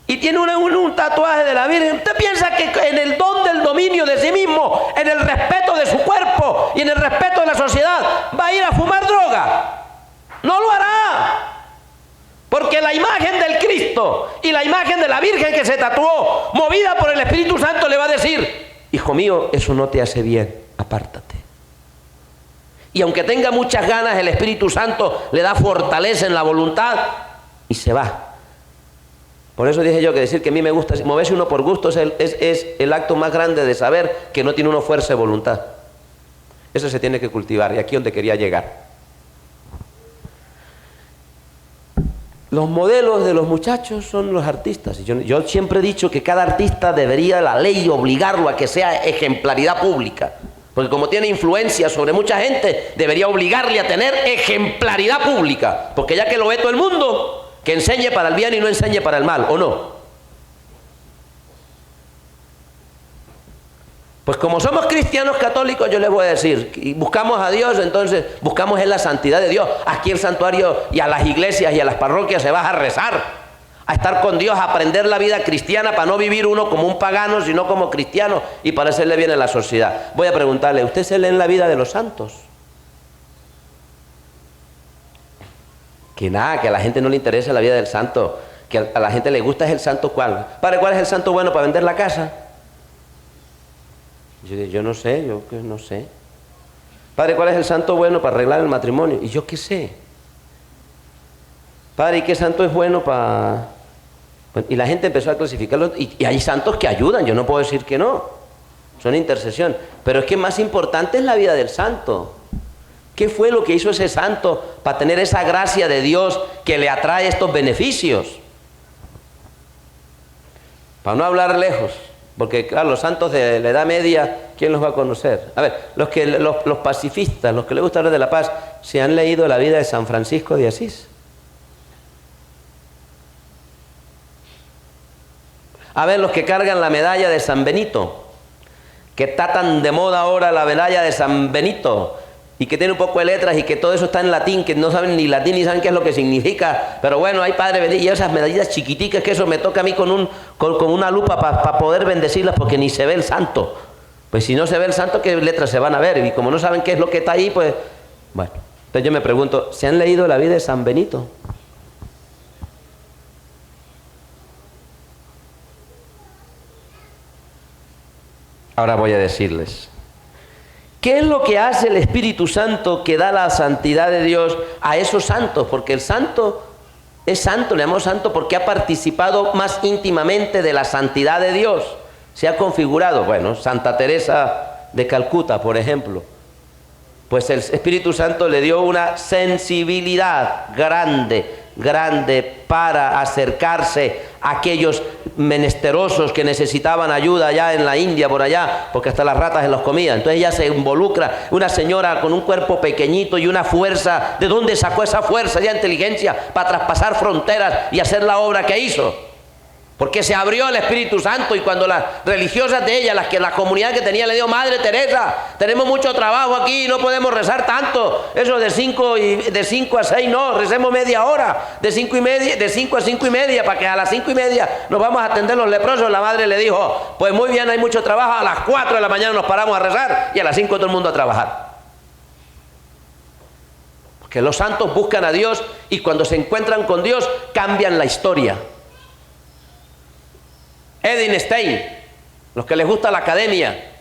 y tiene un tatuaje de la Virgen, ¿usted piensa que en el don del dominio de sí mismo, en el respeto de su cuerpo y en el respeto de la sociedad, va a ir a fumar droga? No lo hará. Porque la imagen del Cristo y la imagen de la Virgen que se tatuó, movida por el Espíritu Santo, le va a decir: hijo mío, eso no te hace bien, apártate. Y aunque tenga muchas ganas, el Espíritu Santo le da fortaleza en la voluntad y se va. Por eso dije yo que decir que a mí me gusta moverse uno por gusto es el acto más grande de saber que no tiene uno fuerza de voluntad. Eso se tiene que cultivar, y aquí es donde quería llegar. Los modelos de los muchachos son los artistas. Yo siempre he dicho que cada artista debería la ley obligarlo a que sea ejemplaridad pública. Porque como tiene influencia sobre mucha gente, debería obligarle a tener ejemplaridad pública. Porque ya que lo ve todo el mundo, que enseñe para el bien y no enseñe para el mal, ¿o no? Pues como somos cristianos católicos, yo les voy a decir, y buscamos a Dios, entonces buscamos en la santidad de Dios. Aquí el santuario y a las iglesias y a las parroquias se va a rezar, a estar con Dios, a aprender la vida cristiana para no vivir uno como un pagano, sino como cristiano y para hacerle bien en la sociedad. Voy a preguntarle, ¿usted se lee en la vida de los santos? Que nada, que a la gente no le interesa la vida del santo, que a la gente le gusta es el santo ¿cuál? Padre, ¿cuál es el santo bueno para vender la casa? Yo no sé, yo no sé. Padre, ¿cuál es el santo bueno para arreglar el matrimonio? Y yo qué sé. Padre, ¿y qué santo es bueno para...? Y la gente empezó a clasificarlos, y hay santos que ayudan, yo no puedo decir que no, son intercesión, pero es que más importante es la vida del santo. ¿Qué fue lo que hizo ese santo para tener esa gracia de Dios que le atrae estos beneficios? Para no hablar lejos, porque claro, los santos de la Edad Media, ¿quién los va a conocer? A ver, los pacifistas, los que les gusta hablar de la paz, ¿se han leído la vida de San Francisco de Asís? A ver, los que cargan la medalla de San Benito, que está tan de moda ahora la medalla de San Benito, y que tiene un poco de letras y que todo eso está en latín, que no saben ni latín ni saben qué es lo que significa, pero bueno, hay Padre bendito, y esas medallitas chiquiticas, que eso me toca a mí con una lupa para poder bendecirlas, porque ni se ve el santo. Pues si no se ve el santo, ¿qué letras se van a ver? Y como no saben qué es lo que está ahí, pues bueno. Entonces yo me pregunto, ¿se han leído la vida de San Benito? Ahora voy a decirles, ¿qué es lo que hace el Espíritu Santo que da la santidad de Dios a esos santos? Porque el santo es santo, le llamamos santo porque ha participado más íntimamente de la santidad de Dios. Se ha configurado, bueno, Santa Teresa de Calcuta, por ejemplo. Pues el Espíritu Santo le dio una sensibilidad grande para acercarse a aquellos menesterosos que necesitaban ayuda allá en la India, por allá, porque hasta las ratas se los comían. Entonces ella se involucra, una señora con un cuerpo pequeñito y una fuerza. ¿De dónde sacó esa fuerza, esa inteligencia para traspasar fronteras y hacer la obra que hizo? Porque se abrió el Espíritu Santo y cuando las religiosas de ella, la comunidad que tenía, le dijo: Madre Teresa, tenemos mucho trabajo aquí, no podemos rezar tanto. Eso de 5 a 6 no, recemos media hora, de 5 a 5 y media, para que a las 5 y media nos vamos a atender los leprosos. La madre le dijo: pues muy bien, hay mucho trabajo, a las 4 de la mañana nos paramos a rezar y a las 5 todo el mundo a trabajar. Porque los santos buscan a Dios y cuando se encuentran con Dios cambian la historia. Edith Stein, los que les gusta la academia,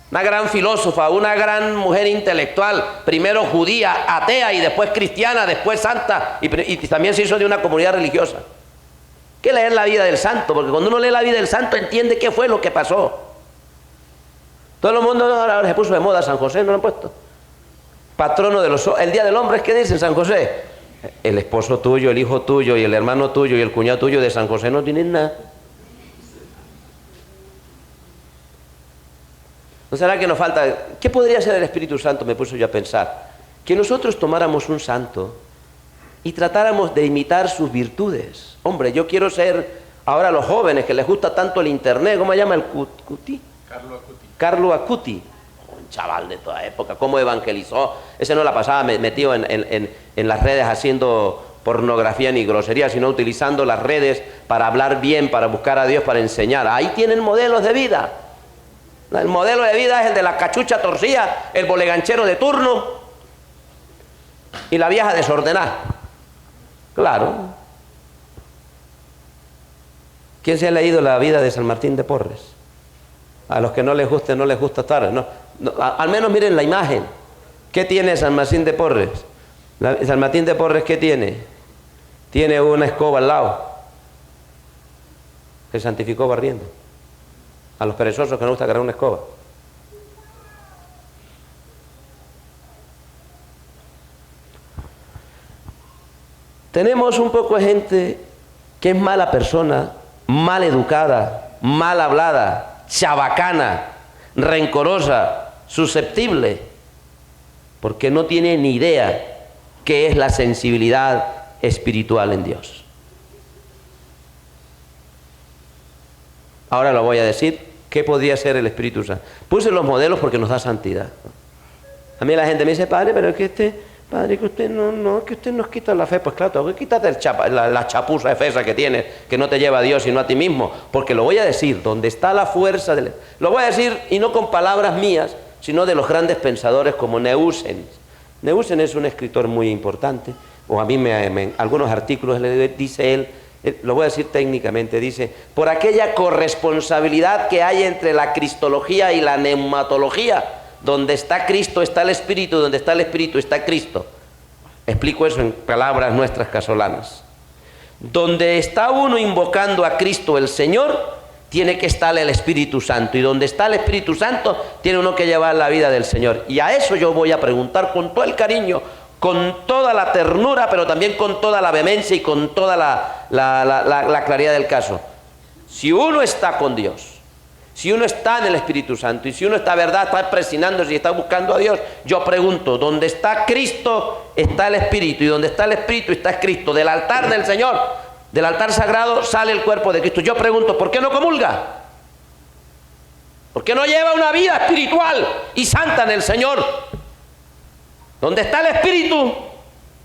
una gran filósofa, una gran mujer intelectual, primero judía, atea y después cristiana, después santa y también se hizo de una comunidad religiosa. Hay que leer la vida del santo, porque cuando uno lee la vida del santo entiende qué fue lo que pasó. Todo el mundo ahora se puso de moda San José, ¿no lo han puesto? Patrono de el Día del Hombre, ¿qué dicen San José? El esposo tuyo, el hijo tuyo y el hermano tuyo y el cuñado tuyo de San José no tienen nada. ¿No será que nos falta? ¿Qué podría ser el Espíritu Santo? Me puse yo a pensar. Que nosotros tomáramos un santo y tratáramos de imitar sus virtudes. Hombre, yo quiero ser, ahora los jóvenes que les gusta tanto el internet, ¿cómo se llama el Cuti? Carlo Acuti. Un chaval de toda época, cómo evangelizó. Ese no la pasaba metido en las redes haciendo pornografía ni grosería, sino utilizando las redes para hablar bien, para buscar a Dios, para enseñar. Ahí tienen modelos de vida. El modelo de vida es el de la cachucha torcida, el boleganchero de turno y la vieja desordenada. Claro. ¿Quién se ha leído la vida de San Martín de Porres? A los que no les guste, no les gusta estar. No, al menos miren la imagen. ¿Qué tiene San Martín de Porres? San Martín de Porres, ¿qué tiene? Tiene una escoba al lado. Se santificó barriendo. A los perezosos que no gusta cargar una escoba. Tenemos un poco de gente que es mala persona, mal educada, mal hablada, chabacana, rencorosa, susceptible, porque no tiene ni idea qué es la sensibilidad espiritual en Dios. Ahora lo voy a decir. ¿Qué podría ser el Espíritu Santo? Puse los modelos porque nos da santidad. A mí la gente me dice: Padre, pero es que Padre, que usted que usted nos quita la fe. Pues claro, tengo que quitarte la chapuza efesa que tienes, que no te lleva a Dios sino a ti mismo. Porque lo voy a decir, donde está la fuerza lo voy a decir, y no con palabras mías, sino de los grandes pensadores como Neusen. Neusen es un escritor muy importante, o a mí algunos artículos dice él, lo voy a decir técnicamente, dice: por aquella corresponsabilidad que hay entre la cristología y la neumatología, donde está Cristo está el Espíritu, donde está el Espíritu está Cristo. Explico eso en palabras nuestras casolanas. Donde está uno invocando a Cristo el Señor, tiene que estar el Espíritu Santo, y donde está el Espíritu Santo, tiene uno que llevar la vida del Señor. Y a eso yo voy a preguntar con todo el cariño, con toda la ternura, pero también con toda la vehemencia y con toda la claridad del caso. Si uno está con Dios, si uno está en el Espíritu Santo, y si uno está, verdad, está presionándose y está buscando a Dios, yo pregunto: donde está Cristo está el Espíritu, y donde está el Espíritu está Cristo. Del altar del Señor, del altar sagrado, sale el cuerpo de Cristo. Yo pregunto: ¿por qué no comulga? ¿Por qué no lleva una vida espiritual y santa en el Señor? Donde está el Espíritu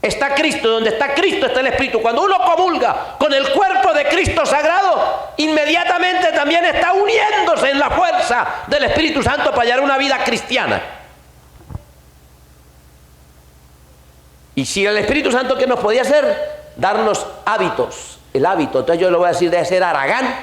está Cristo, donde está Cristo está el Espíritu. Cuando uno comulga con el cuerpo de Cristo sagrado, inmediatamente también está uniéndose en la fuerza del Espíritu Santo para hallar una vida cristiana. Y si el Espíritu Santo, ¿qué nos podía hacer? Darnos hábitos, el hábito. Entonces yo le voy a decir: de ser haragán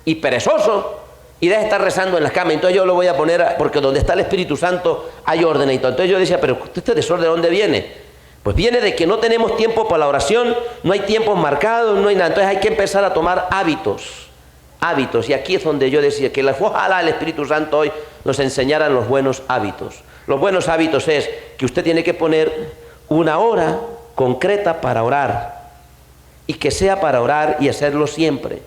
y perezoso, y de estar rezando en las camas. Entonces yo lo voy a poner, porque donde está el Espíritu Santo hay orden y todo. Entonces yo decía: pero este desorden, ¿de dónde viene? Pues viene de que no tenemos tiempo para la oración, no hay tiempos marcados, no hay nada. Entonces hay que empezar a tomar hábitos. Y aquí es donde yo decía que ojalá el Espíritu Santo hoy nos enseñara los buenos hábitos. Los buenos hábitos es que usted tiene que poner una hora concreta para orar, y que sea para orar y hacerlo siempre.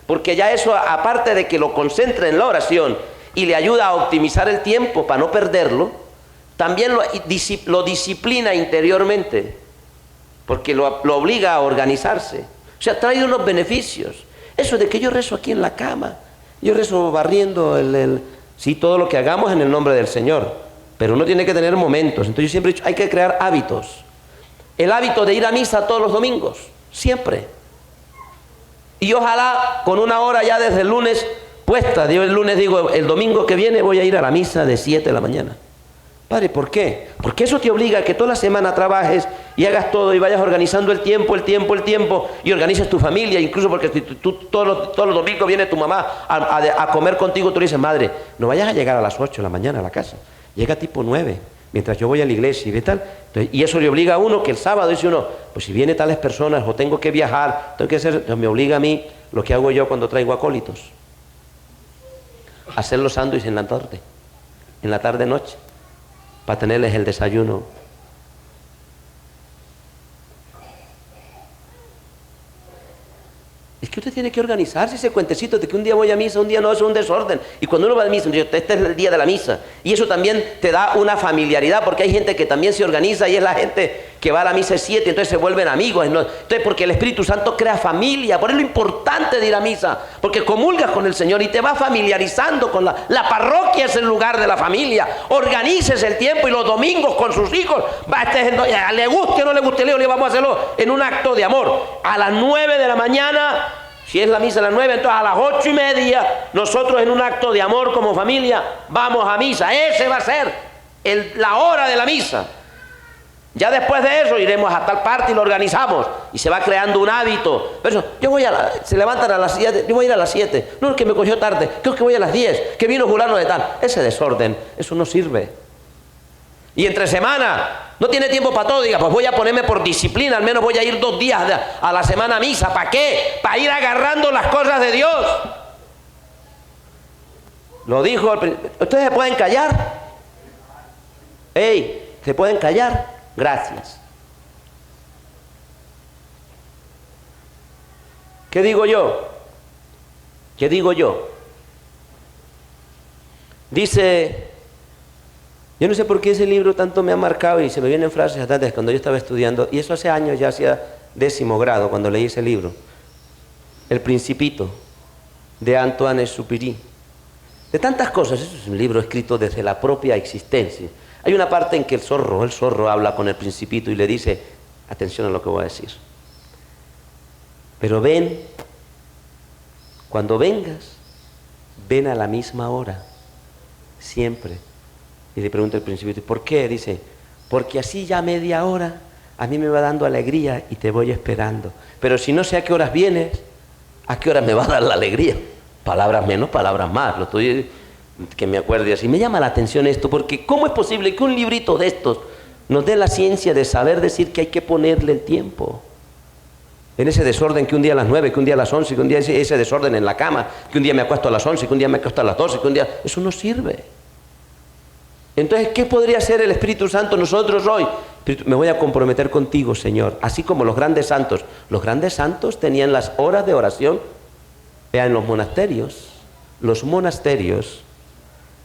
Porque ya eso, aparte de que lo concentre en la oración y le ayuda a optimizar el tiempo para no perderlo, también lo disciplina interiormente, porque lo obliga a organizarse. O sea, trae unos beneficios. Eso de que yo rezo aquí en la cama, yo rezo barriendo sí, todo lo que hagamos en el nombre del Señor, pero uno tiene que tener momentos. Entonces yo siempre he dicho, hay que crear hábitos. El hábito de ir a misa todos los domingos, siempre. Y ojalá con una hora ya desde el lunes puesta. Yo el lunes digo, el domingo que viene voy a ir a la misa de 7 de la mañana. Padre, ¿por qué? Porque eso te obliga a que toda la semana trabajes y hagas todo y vayas organizando el tiempo y organizas tu familia, incluso porque si tú todos los domingos viene tu mamá a comer contigo, tú le dices, madre, no vayas a llegar a las 8 de la mañana a la casa, llega tipo 9, mientras yo voy a la iglesia y tal. Entonces, y eso le obliga a uno que el sábado dice uno, pues si vienen tales personas o tengo que viajar, tengo que hacer, entonces me obliga a mí lo que hago yo cuando traigo acólitos, hacer los sándwiches en la tarde noche, para tenerles el desayuno. Es que usted tiene que organizarse ese cuentecito de que un día voy a misa, un día no, es un desorden. Y cuando uno va a misa, este es el día de la misa. Y eso también te da una familiaridad, porque hay gente que también se organiza y es la gente que va a la misa 7, entonces se vuelven amigos. Entonces, porque el Espíritu Santo crea familia, por eso es lo importante de ir a misa, porque comulgas con el Señor y te vas familiarizando con la parroquia, es el lugar de la familia. Organices el tiempo y los domingos con sus hijos, le guste o no le guste, le vamos a hacerlo en un acto de amor. A las 9 de la mañana, si es la misa a las 9, entonces a las 8:30, nosotros en un acto de amor como familia, vamos a misa. Ese va a ser la hora de la misa. Ya después de eso iremos a tal parte y lo organizamos y se va creando un hábito. Pero yo se levantan a las 7, yo voy a ir a las 7, no es que me cogió tarde, creo que voy a las 10, que vino fulano de tal. Ese desorden, eso no sirve. Y entre semana no tiene tiempo para todo, diga, pues voy a ponerme por disciplina, al menos voy a ir 2 días a la semana a misa. ¿Para qué? Para ir agarrando las cosas de Dios. Lo dijo, ustedes se pueden callar. ¡Ey! ¿Se pueden callar? Gracias. ¿Qué digo yo? ¿Qué digo yo? Dice, yo no sé por qué ese libro tanto me ha marcado y se me vienen frases antes cuando yo estaba estudiando, y eso hace años, ya hacía 10º grado cuando leí ese libro, El Principito, de Antoine Exupéry. De tantas cosas, eso es un libro escrito desde la propia existencia. Hay una parte en que el zorro habla con el Principito y le dice, atención a lo que voy a decir, pero ven, cuando vengas, ven a la misma hora, siempre. Y le pregunta el Principito, ¿por qué? Dice, porque así ya media hora a mí me va dando alegría y te voy esperando. Pero si no sé a qué horas vienes, ¿a qué horas me va a dar la alegría? Palabras menos, palabras más. Lo estoy que me acuerde así. Me llama la atención esto, porque ¿cómo es posible que un librito de estos nos dé la ciencia de saber decir que hay que ponerle el tiempo? En ese desorden que un día a las 9, que un día a las 11, que un día ese desorden en la cama, que un día me acuesto a las 11, que un día me acuesto a las 12, que un día... Eso no sirve. Entonces, ¿qué podría hacer el Espíritu Santo nosotros hoy? Me voy a comprometer contigo, Señor, así como los grandes santos. Los grandes santos tenían las horas de oración. Vean, los monasterios,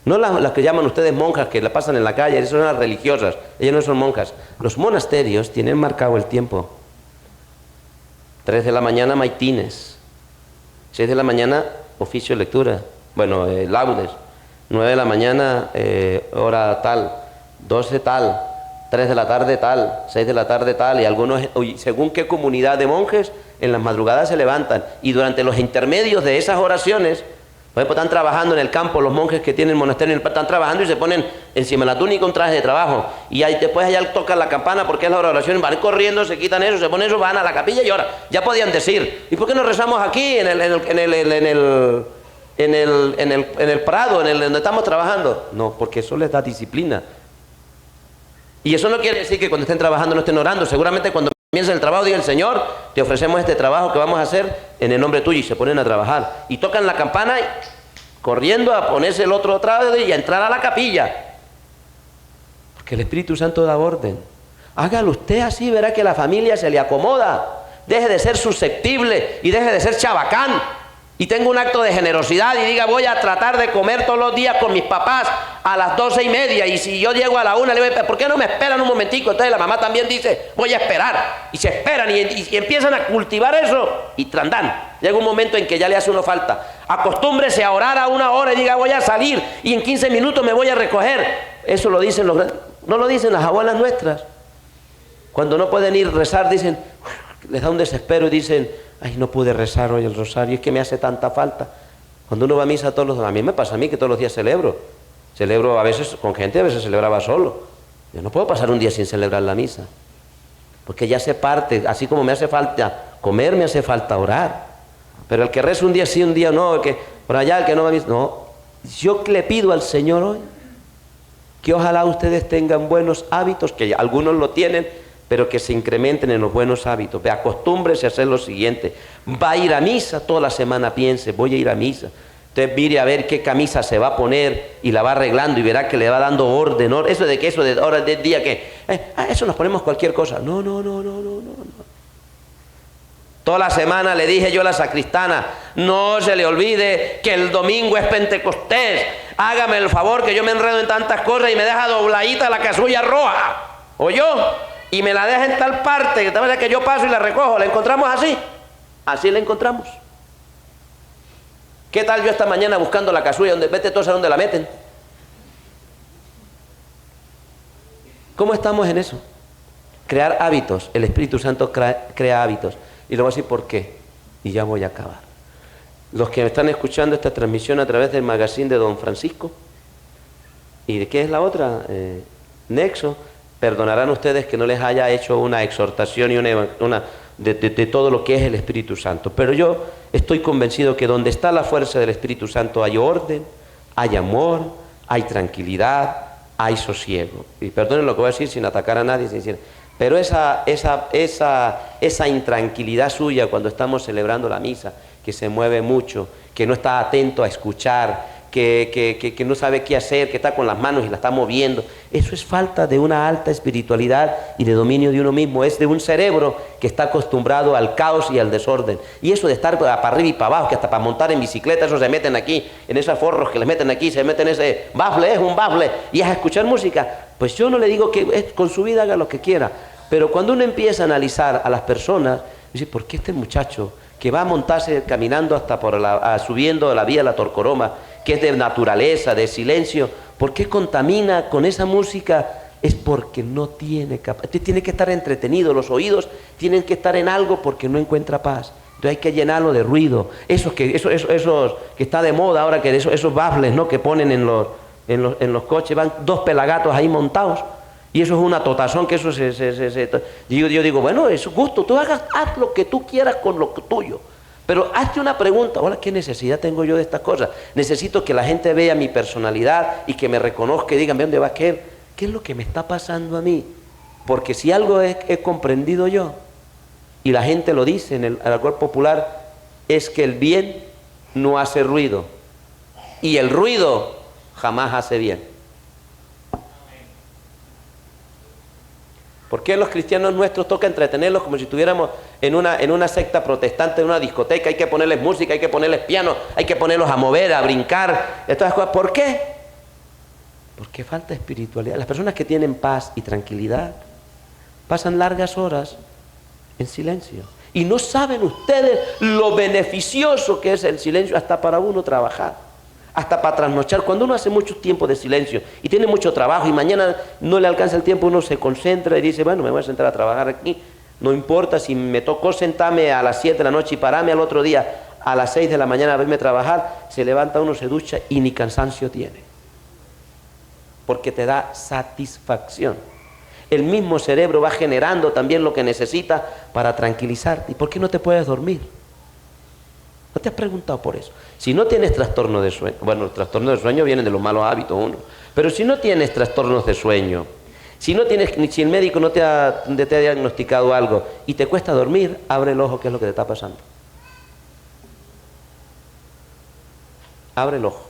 no las que llaman ustedes monjas, que la pasan en la calle, esas son las religiosas, ellas no son monjas. Los monasterios tienen marcado el tiempo. 3 de la mañana maitines, 6 de la mañana oficio de lectura, laudes, 9 de la mañana hora tal, 12 tal, 3 de la tarde tal, 6 de la tarde tal, y algunos, según qué comunidad de monjes, en las madrugadas se levantan, y durante los intermedios de esas oraciones, por ejemplo, están trabajando en el campo, los monjes que tienen monasterio están trabajando y se ponen encima de la túnica un traje de trabajo. Y ahí, después allá tocan la campana porque es la hora de oración, van corriendo, se quitan eso, se ponen eso, van a la capilla y oran. Ya podían decir, ¿y por qué no rezamos aquí en el prado, donde estamos trabajando? No, porque eso les da disciplina. Y eso no quiere decir que cuando estén trabajando no estén orando. Seguramente cuando comienza el trabajo, diga el Señor, te ofrecemos este trabajo que vamos a hacer en el nombre tuyo, y se ponen a trabajar y tocan la campana y corriendo a ponerse el otro trago y a entrar a la capilla, porque el Espíritu Santo da orden. Hágalo usted así, verá que la familia se le acomoda. Deje de ser susceptible y deje de ser chabacán. y tengo un acto de generosidad y diga voy a tratar de comer todos los días con mis papás a las 12:30, y si yo llego a la 1 le digo, ¿por qué no me esperan un momentico? Entonces la mamá también dice voy a esperar, y se esperan y empiezan a cultivar eso, y trandán, llega un momento en que ya le hace uno falta. Acostúmbrese a orar a 1 hora y diga voy a salir y en 15 minutos me voy a recoger. Eso lo dicen no lo dicen las abuelas nuestras. Cuando no pueden ir a rezar dicen, les da un desespero y dicen, ay, no pude rezar hoy el rosario, es que me hace tanta falta. Cuando uno va a misa todos los días, a mí me pasa a mí que todos los días celebro a veces con gente, a veces celebraba solo. Yo no puedo pasar un día sin celebrar la misa, porque ya hace parte, así como me hace falta comer, me hace falta orar. Pero el que reza un día sí, un día no, el que por allá, el que no va a misa, no. Yo le pido al Señor hoy que ojalá ustedes tengan buenos hábitos, que algunos lo tienen, pero que se incrementen en los buenos hábitos. Acostúmbrese a hacer lo siguiente: va a ir a misa, toda la semana piense, voy a ir a misa. Entonces mire a ver qué camisa se va a poner y la va arreglando y verá que le va dando orden. Eso de hora del día que, eso nos ponemos cualquier cosa. No. Toda la semana le dije yo a la sacristana, no se le olvide que el domingo es Pentecostés. Hágame el favor que yo me enredo en tantas cosas y me deja dobladita la casulla roja. ¿Oyó? Y me la deja en tal parte que tal vez que yo paso y la recojo. ¿La encontramos así? Así la encontramos. ¿Qué tal yo esta mañana buscando la casulla donde vete todos a dónde la meten? ¿Cómo estamos en eso? Crear hábitos. El Espíritu Santo crea hábitos. Y le voy a decir por qué. Y ya voy a acabar. Los que me están escuchando esta transmisión a través del magazine de Don Francisco, ¿y de qué es la otra? Nexo. Perdonarán ustedes que no les haya hecho una exhortación y de todo lo que es el Espíritu Santo. Pero yo estoy convencido que donde está la fuerza del Espíritu Santo hay orden, hay amor, hay tranquilidad, hay sosiego. Y perdonen lo que voy a decir sin atacar a nadie, pero esa intranquilidad suya cuando estamos celebrando la misa, que se mueve mucho, que no está atento a escuchar, que no sabe qué hacer, que está con las manos y la está moviendo, eso es falta de una alta espiritualidad y de dominio de uno mismo. Es de un cerebro que está acostumbrado al caos y al desorden. Y eso de estar para arriba y para abajo, que hasta para montar en bicicleta, eso se meten aquí, en esos forros que les meten aquí, se meten ese bafle, es un bafle, y es a escuchar música. Pues yo no le digo que con su vida haga lo que quiera, pero cuando uno empieza a analizar a las personas, dice, ¿por qué este muchacho que va a montarse caminando hasta subiendo la vía de la Torcoroma, que es de naturaleza, de silencio, ¿por qué contamina con esa música? Es porque no tiene capacidad. Tiene que estar entretenido, los oídos tienen que estar en algo porque no encuentra paz. Entonces hay que llenarlo de ruido. Esos que está de moda ahora, que esos baffles, ¿no?, que ponen en los coches, van 2 pelagatos ahí montados. Y eso es una totazón, que eso yo digo, bueno, es gusto, tú haz lo que tú quieras con lo tuyo. Pero hazte una pregunta, ahora, ¿qué necesidad tengo yo de estas cosas? Necesito que la gente vea mi personalidad y que me reconozca y digan, ¿dónde va aquel? ¿Qué es lo que me está pasando a mí? Porque si algo he comprendido yo, y la gente lo dice en el alcohol popular, es que el bien no hace ruido, y el ruido jamás hace bien. ¿Por qué los cristianos nuestros toca entretenerlos como si estuviéramos en una secta protestante, en una discoteca? Hay que ponerles música, hay que ponerles piano, hay que ponerlos a mover, a brincar, estas cosas. ¿Por qué? Porque falta espiritualidad. Las personas que tienen paz y tranquilidad pasan largas horas en silencio. Y no saben ustedes lo beneficioso que es el silencio hasta para uno trabajar. Hasta para trasnochar. Cuando uno hace mucho tiempo de silencio y tiene mucho trabajo y mañana no le alcanza el tiempo, uno se concentra y dice, bueno, me voy a sentar a trabajar aquí, no importa si me tocó sentarme a las 7 de la noche y pararme al otro día a las 6 de la mañana a verme trabajar, se levanta uno, se ducha y ni cansancio tiene, porque te da satisfacción. El mismo cerebro va generando también lo que necesita para tranquilizarte. ¿Y por qué no te puedes dormir? ¿No te has preguntado por eso? Si no tienes trastorno de sueño, bueno, los trastornos de sueño vienen de los malos hábitos uno, pero si no tienes trastornos de sueño, si el médico no te ha diagnosticado algo y te cuesta dormir, abre el ojo, ¿qué es lo que te está pasando? Abre el ojo.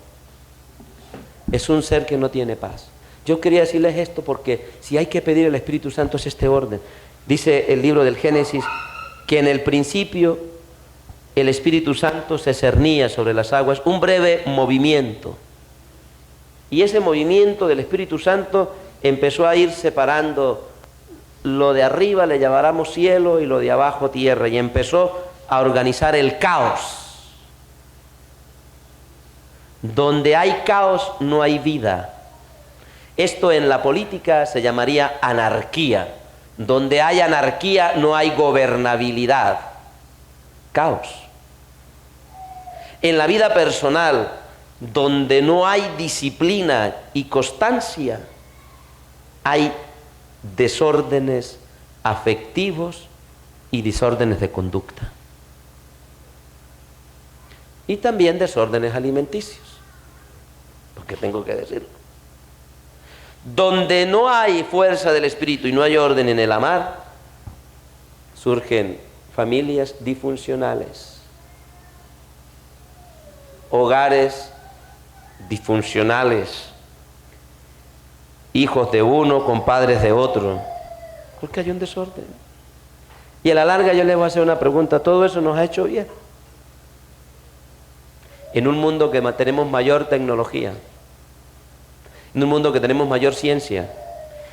Es un ser que no tiene paz. Yo quería decirles esto porque si hay que pedir el Espíritu Santo es este orden. Dice el libro del Génesis que en el principio el Espíritu Santo se cernía sobre las aguas, un breve movimiento. Y ese movimiento del Espíritu Santo empezó a ir separando lo de arriba, le llamaremos cielo, y lo de abajo tierra, y empezó a organizar el caos. Donde hay caos no hay vida. Esto en la política se llamaría anarquía. Donde hay anarquía no hay gobernabilidad. Caos. En la vida personal, donde no hay disciplina y constancia, hay desórdenes afectivos y desórdenes de conducta. Y también desórdenes alimenticios, porque tengo que decirlo. Donde no hay fuerza del Espíritu y no hay orden en el amar, surgen familias disfuncionales, hogares disfuncionales, hijos de uno con padres de otro, porque hay un desorden. Y a la larga yo les voy a hacer una pregunta: ¿todo eso nos ha hecho bien? En un mundo que tenemos mayor tecnología, en un mundo que tenemos mayor ciencia,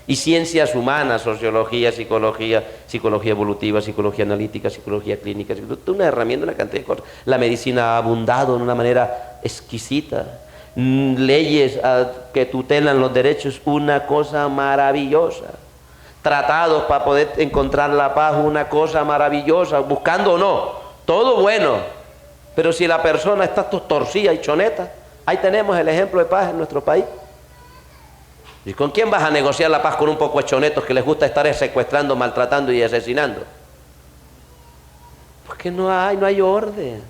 y ciencias humanas, sociología, psicología evolutiva, psicología analítica, psicología clínica, una herramienta, una cantidad de cosas. La medicina ha abundado de una manera exquisita. Leyes que tutelan los derechos, una cosa maravillosa. Tratados para poder encontrar la paz, una cosa maravillosa, buscando o no, todo bueno. Pero si la persona está torcida y choneta, ahí tenemos el ejemplo de paz en nuestro país. ¿Y con quién vas a negociar la paz? Con un poco de chonetos que les gusta estar secuestrando, maltratando y asesinando. Porque no hay orden.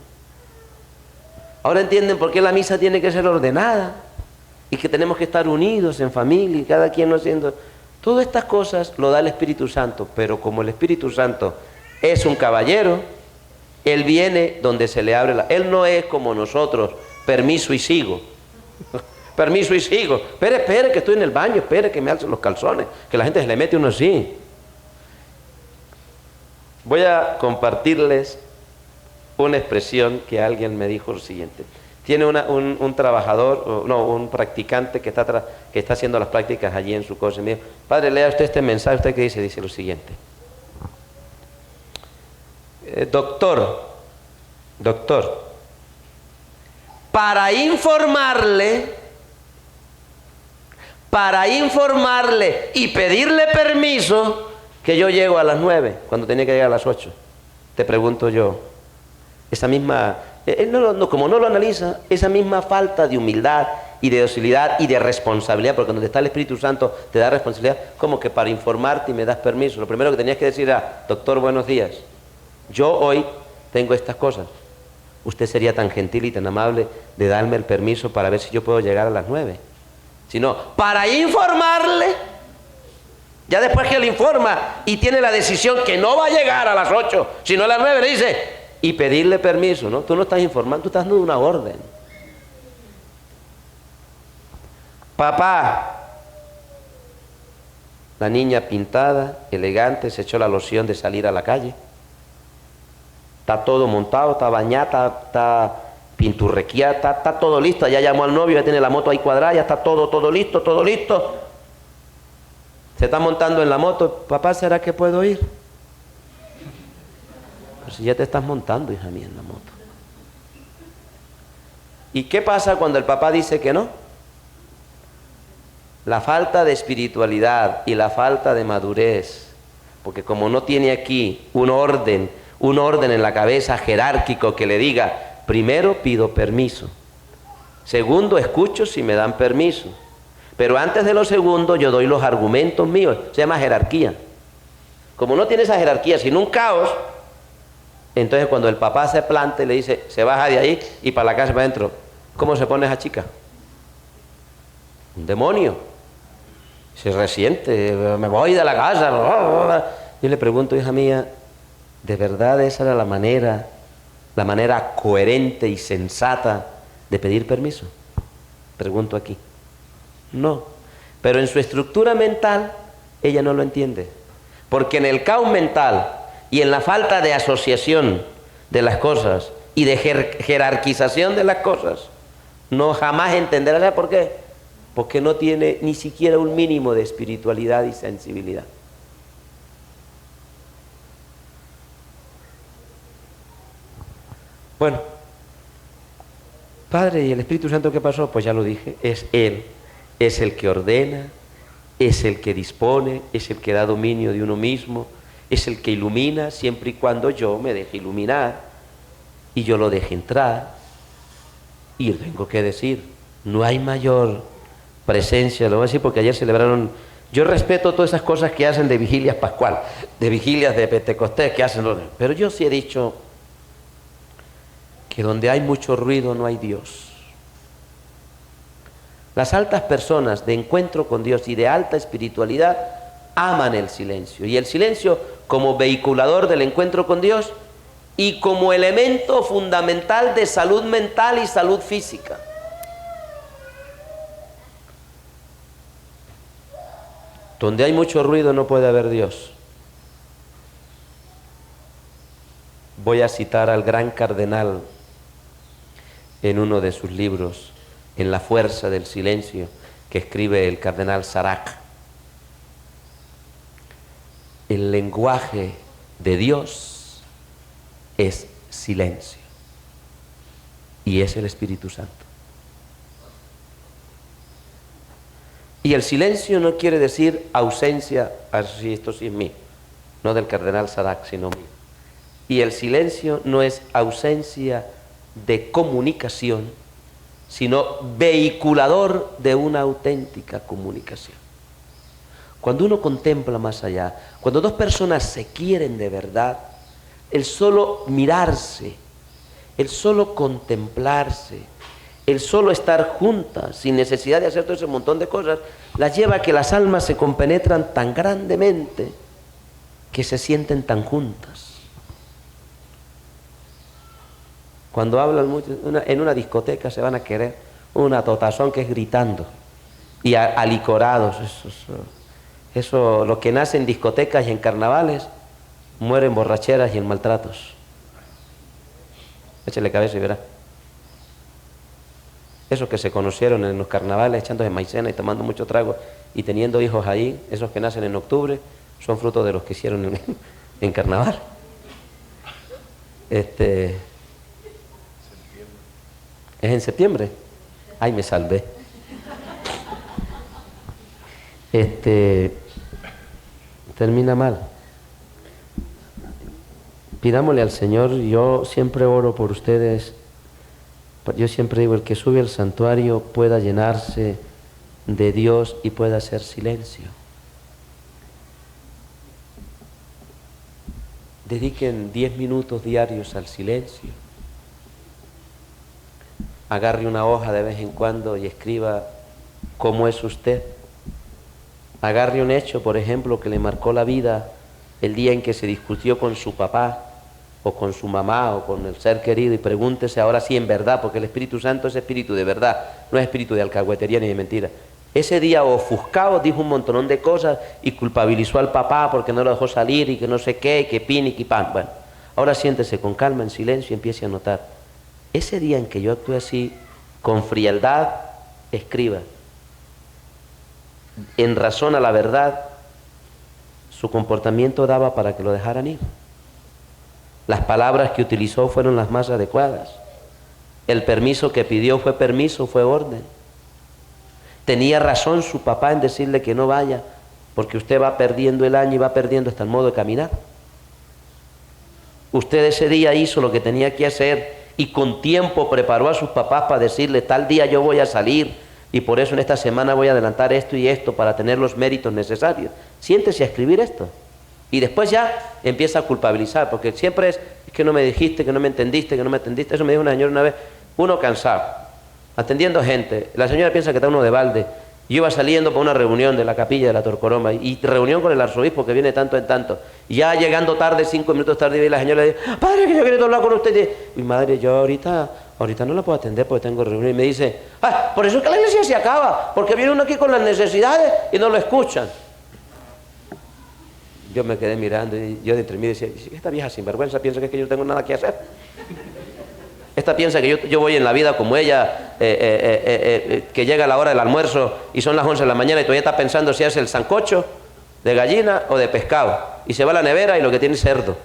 Ahora entienden por qué la misa tiene que ser ordenada y que tenemos que estar unidos en familia y cada quien no haciendo. Todas estas cosas lo da el Espíritu Santo, pero como el Espíritu Santo es un caballero, Él viene donde se le abre Él no es como nosotros, permiso y sigo. Permiso y sigo. Espere, que estoy en el baño, espere que me alcen los calzones, que la gente se le mete uno así. Voy a compartirles una expresión que alguien me dijo lo siguiente. Tiene un trabajador, no, un practicante que está haciendo las prácticas allí en su cosa, y me dijo: padre, lea usted este mensaje. ¿Usted qué dice? Dice lo siguiente: doctor, para informarle y pedirle permiso, que yo llego a las 9 cuando tenía que llegar a las 8. Te pregunto yo, esa misma, como no lo analiza, esa misma falta de humildad y de docilidad y de responsabilidad, porque donde está el Espíritu Santo te da responsabilidad, como que para informarte y me das permiso. Lo primero que tenías que decir era: doctor, buenos días, yo hoy tengo estas cosas. Usted sería tan gentil y tan amable de darme el permiso para ver si yo puedo llegar a las 9. Sino para informarle. Ya después que le informa y tiene la decisión que no va a llegar a las 8, sino a las 9, le dice, y pedirle permiso, ¿no? Tú no estás informando, tú estás dando una orden. Papá, la niña pintada, elegante, se echó la loción de salir a la calle. Está todo montado, está bañada, está pinturrequeada, está todo listo. Ya llamó al novio, ya tiene la moto ahí cuadrada, ya está todo listo, todo listo. Se está montando en la moto. Papá, ¿será que puedo ir? Pues si ya te estás montando, hija mía, en la moto. ¿Y qué pasa cuando el papá dice que no? La falta de espiritualidad y la falta de madurez, porque como no tiene aquí un orden en la cabeza jerárquico que le diga: primero pido permiso, segundo escucho si me dan permiso, pero antes de lo segundo yo doy los argumentos míos. Se llama jerarquía. Como no tiene esa jerarquía, sino un caos, entonces cuando el papá se planta y le dice: se baja de ahí y para la casa, para adentro, ¿cómo se pone esa chica? Un demonio. Se resiente: me voy de la casa. Yo le pregunto: hija mía, ¿de verdad esa era la manera coherente y sensata de pedir permiso? Pregunto aquí. No, pero en su estructura mental ella no lo entiende, porque en el caos mental y en la falta de asociación de las cosas y de jerarquización de las cosas, no jamás entenderá. ¿Por qué? Porque no tiene ni siquiera un mínimo de espiritualidad y sensibilidad. Bueno, Padre, ¿y el Espíritu Santo qué pasó? Pues ya lo dije, es Él, es el que ordena, es el que dispone, es el que da dominio de uno mismo, es el que ilumina siempre y cuando yo me deje iluminar y yo lo deje entrar. Y tengo que decir, no hay mayor presencia, lo voy a decir porque ayer celebraron, yo respeto todas esas cosas que hacen de vigilias pascual, de vigilias de Pentecostés que hacen, pero yo sí he dicho que donde hay mucho ruido no hay Dios. Las altas personas de encuentro con Dios y de alta espiritualidad aman el silencio, y el silencio como vehiculador del encuentro con Dios y como elemento fundamental de salud mental y salud física. Donde hay mucho ruido no puede haber Dios. Voy a citar al gran cardenal en uno de sus libros, En la fuerza del silencio, que escribe el cardenal Sarac. El lenguaje de Dios es silencio, y es el Espíritu Santo. Y el silencio no quiere decir ausencia, así esto sí es mío, no del cardenal Sarac, sino mío. Y el silencio no es ausencia de comunicación, sino vehiculador de una auténtica comunicación. Cuando uno contempla más allá, cuando dos personas se quieren de verdad, el solo mirarse, el solo contemplarse, el solo estar juntas, sin necesidad de hacer todo ese montón de cosas, las lleva a que las almas se compenetran tan grandemente que se sienten tan juntas. Cuando hablan mucho, en una discoteca se van a querer una totazón que es gritando y alicorados. Eso, lo que nace en discotecas y en carnavales, muere en borracheras y en maltratos. Échale cabeza y verá. Esos que se conocieron en los carnavales echándose maicena y tomando mucho trago y teniendo hijos ahí, esos que nacen en octubre, son frutos de los que hicieron en carnaval. ¿Es en septiembre? Ay, me salvé. Termina mal. Pidámosle al Señor, yo siempre oro por ustedes, yo siempre digo, el que sube al santuario pueda llenarse de Dios y pueda hacer silencio. Dediquen 10 minutos diarios al silencio. Agarre una hoja de vez en cuando y escriba cómo es usted. Agarre un hecho, por ejemplo, que le marcó la vida, el día en que se discutió con su papá o con su mamá o con el ser querido, y pregúntese ahora sí en verdad, porque el Espíritu Santo es espíritu de verdad, no es espíritu de alcahuetería ni de mentira. Ese día ofuscado dijo un montonón de cosas y culpabilizó al papá porque no lo dejó salir y que no sé qué, y que pin y que pan. Bueno, ahora siéntese con calma, en silencio, y empiece a notar. Ese día en que yo actué así, con frialdad, escriba. En razón a la verdad, su comportamiento daba para que lo dejaran ir. Las palabras que utilizó fueron las más adecuadas. El permiso que pidió fue permiso, fue orden. Tenía razón su papá en decirle que no vaya, porque usted va perdiendo el año y va perdiendo hasta el modo de caminar. Usted ese día hizo lo que tenía que hacer y con tiempo preparó a sus papás para decirle, tal día yo voy a salir y por eso en esta semana voy a adelantar esto y esto para tener los méritos necesarios. Siéntese a escribir esto. Y después ya empieza a culpabilizar, porque siempre es que no me dijiste, que no me entendiste, que no me atendiste. Eso me dijo una señora una vez, uno cansado, atendiendo gente. La señora piensa que está uno de balde. Yo iba saliendo para una reunión de la capilla de la Torcoroma y reunión con el arzobispo que viene tanto en tanto. Y ya llegando tarde, 5 minutos tarde, y la señora le dice, padre, que yo quiero hablar con usted. Y madre, yo ahorita no la puedo atender porque tengo reunión. Y me dice, por eso es que la iglesia se acaba, porque viene uno aquí con las necesidades y no lo escuchan. Yo me quedé mirando y yo de entre mí decía, esta vieja sinvergüenza piensa que es que yo no tengo nada que hacer. Esta piensa que yo voy en la vida como ella, que llega la hora del almuerzo y son las 11 de la mañana y todavía está pensando si es el sancocho de gallina o de pescado. Y se va a la nevera y lo que tiene es cerdo.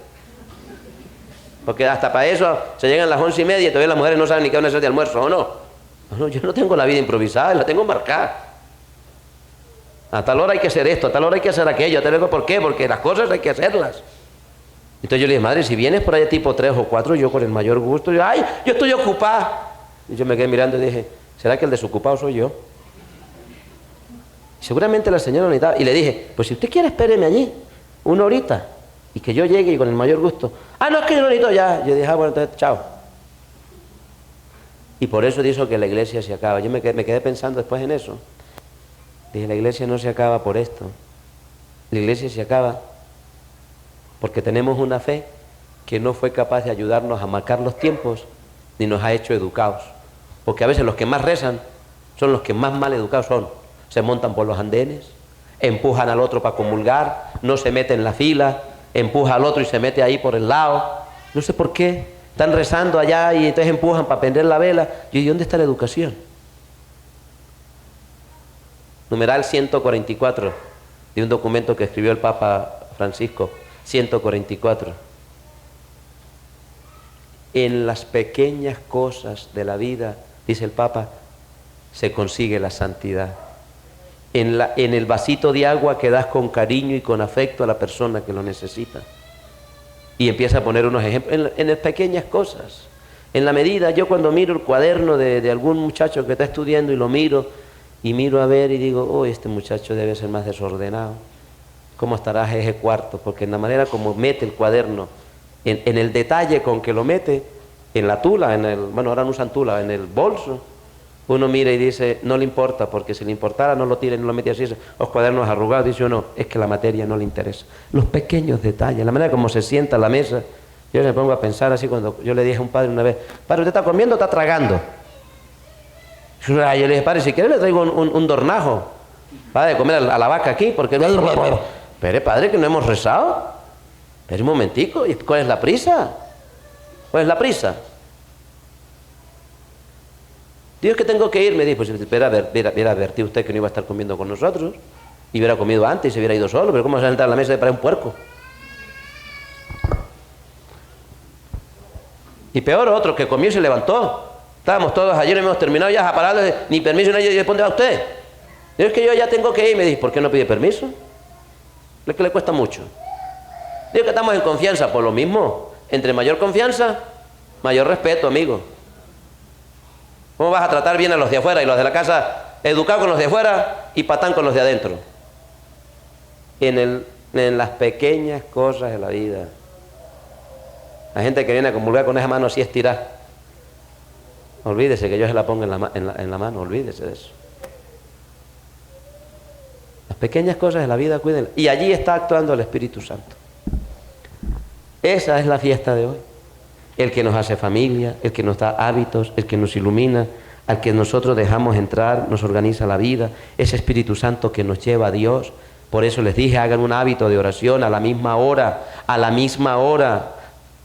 Porque hasta para eso se llegan las 11:30 y todavía las mujeres no saben ni qué van a hacer de almuerzo, ¿o no? No, yo no tengo la vida improvisada, la tengo marcada. A tal hora hay que hacer esto, a tal hora hay que hacer aquello, a tal hora, ¿por qué? Porque las cosas hay que hacerlas. Entonces yo le dije, madre, si vienes por allá tipo 3 o 4, yo con el mayor gusto, yo estoy ocupada. Y yo me quedé mirando y dije, ¿será que el desocupado soy yo? Seguramente la señora necesitaba. Y le dije, pues si usted quiere, espéreme allí, 1 horita, y que yo llegue y con el mayor gusto. No, es que yo no necesito ya. Yo dije, bueno, entonces, chao. Y por eso dijo que la iglesia se acaba. Yo me quedé pensando después en eso. Dije, la iglesia no se acaba por esto. La iglesia se acaba porque tenemos una fe que no fue capaz de ayudarnos a marcar los tiempos ni nos ha hecho educados. Porque a veces los que más rezan son los que más mal educados son. Se montan por los andenes, empujan al otro para comulgar, no se mete en la fila, empuja al otro y se mete ahí por el lado. No sé por qué. Están rezando allá y entonces empujan para prender la vela. Yo digo, ¿dónde está la educación? Numeral 144 de un documento que escribió el Papa Francisco. 144. En las pequeñas cosas de la vida, dice el Papa, se consigue la santidad. En el vasito de agua que das con cariño y con afecto a la persona que lo necesita. Y empieza a poner unos ejemplos en las pequeñas cosas. En la medida, yo cuando miro el cuaderno de algún muchacho que está estudiando y lo miro, y miro a ver y digo, este muchacho debe ser más desordenado. ¿Cómo estará ese cuarto? Porque en la manera como mete el cuaderno, en el detalle con que lo mete, en la tula, bueno, ahora no usan tula, en el bolso, uno mira y dice, no le importa, porque si le importara no lo tira y no lo mete así, los cuadernos arrugados, dice uno, es que la materia no le interesa. Los pequeños detalles, la manera como se sienta a la mesa, yo me pongo a pensar así cuando yo le dije a un padre una vez, padre, ¿usted está comiendo o está tragando? Yo le dije, padre, si quiere le traigo un dornajo para de comer a la vaca aquí, porque... Pero padre, que no hemos rezado. Espera un momentico, ¿y cuál es la prisa? ¿Cuál es la prisa? Dios, que tengo que ir, me dijo, pues espera, hubiera advertido usted que no iba a estar comiendo con nosotros, y hubiera comido antes y se hubiera ido solo, pero ¿cómo se va a sentar a la mesa para un puerco? Y peor, otro que comió y se levantó. Estábamos todos ayer, hemos terminado ya a pararle, ni permiso, ni yo, ¿dónde va usted? Dios, que yo ya tengo que ir, me dice, ¿por qué no pide permiso? Es que le cuesta mucho. Digo que estamos en confianza, por lo mismo. Entre mayor confianza, mayor respeto, amigo. ¿Cómo vas a tratar bien a los de afuera y los de la casa, educado con los de afuera y patán con los de adentro? En las pequeñas cosas de la vida. La gente que viene a comulgar con esa mano así estirada, olvídese que yo se la ponga en la mano, olvídese de eso. Las pequeñas cosas de la vida, cuídenlas. Y allí está actuando el Espíritu Santo. Esa es la fiesta de hoy. El que nos hace familia, el que nos da hábitos, el que nos ilumina, al que nosotros dejamos entrar, nos organiza la vida. Ese Espíritu Santo que nos lleva a Dios. Por eso les dije, hagan un hábito de oración a la misma hora,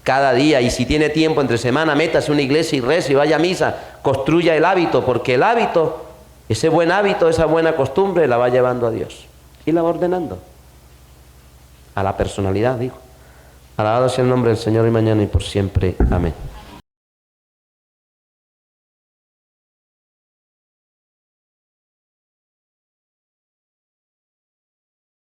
cada día. Y si tiene tiempo entre semana, métase a una iglesia y rece y vaya a misa. Construya el hábito, porque el hábito... Ese buen hábito, esa buena costumbre la va llevando a Dios y la va ordenando a la personalidad, digo. Alabado sea el nombre del Señor y mañana y por siempre. Amén.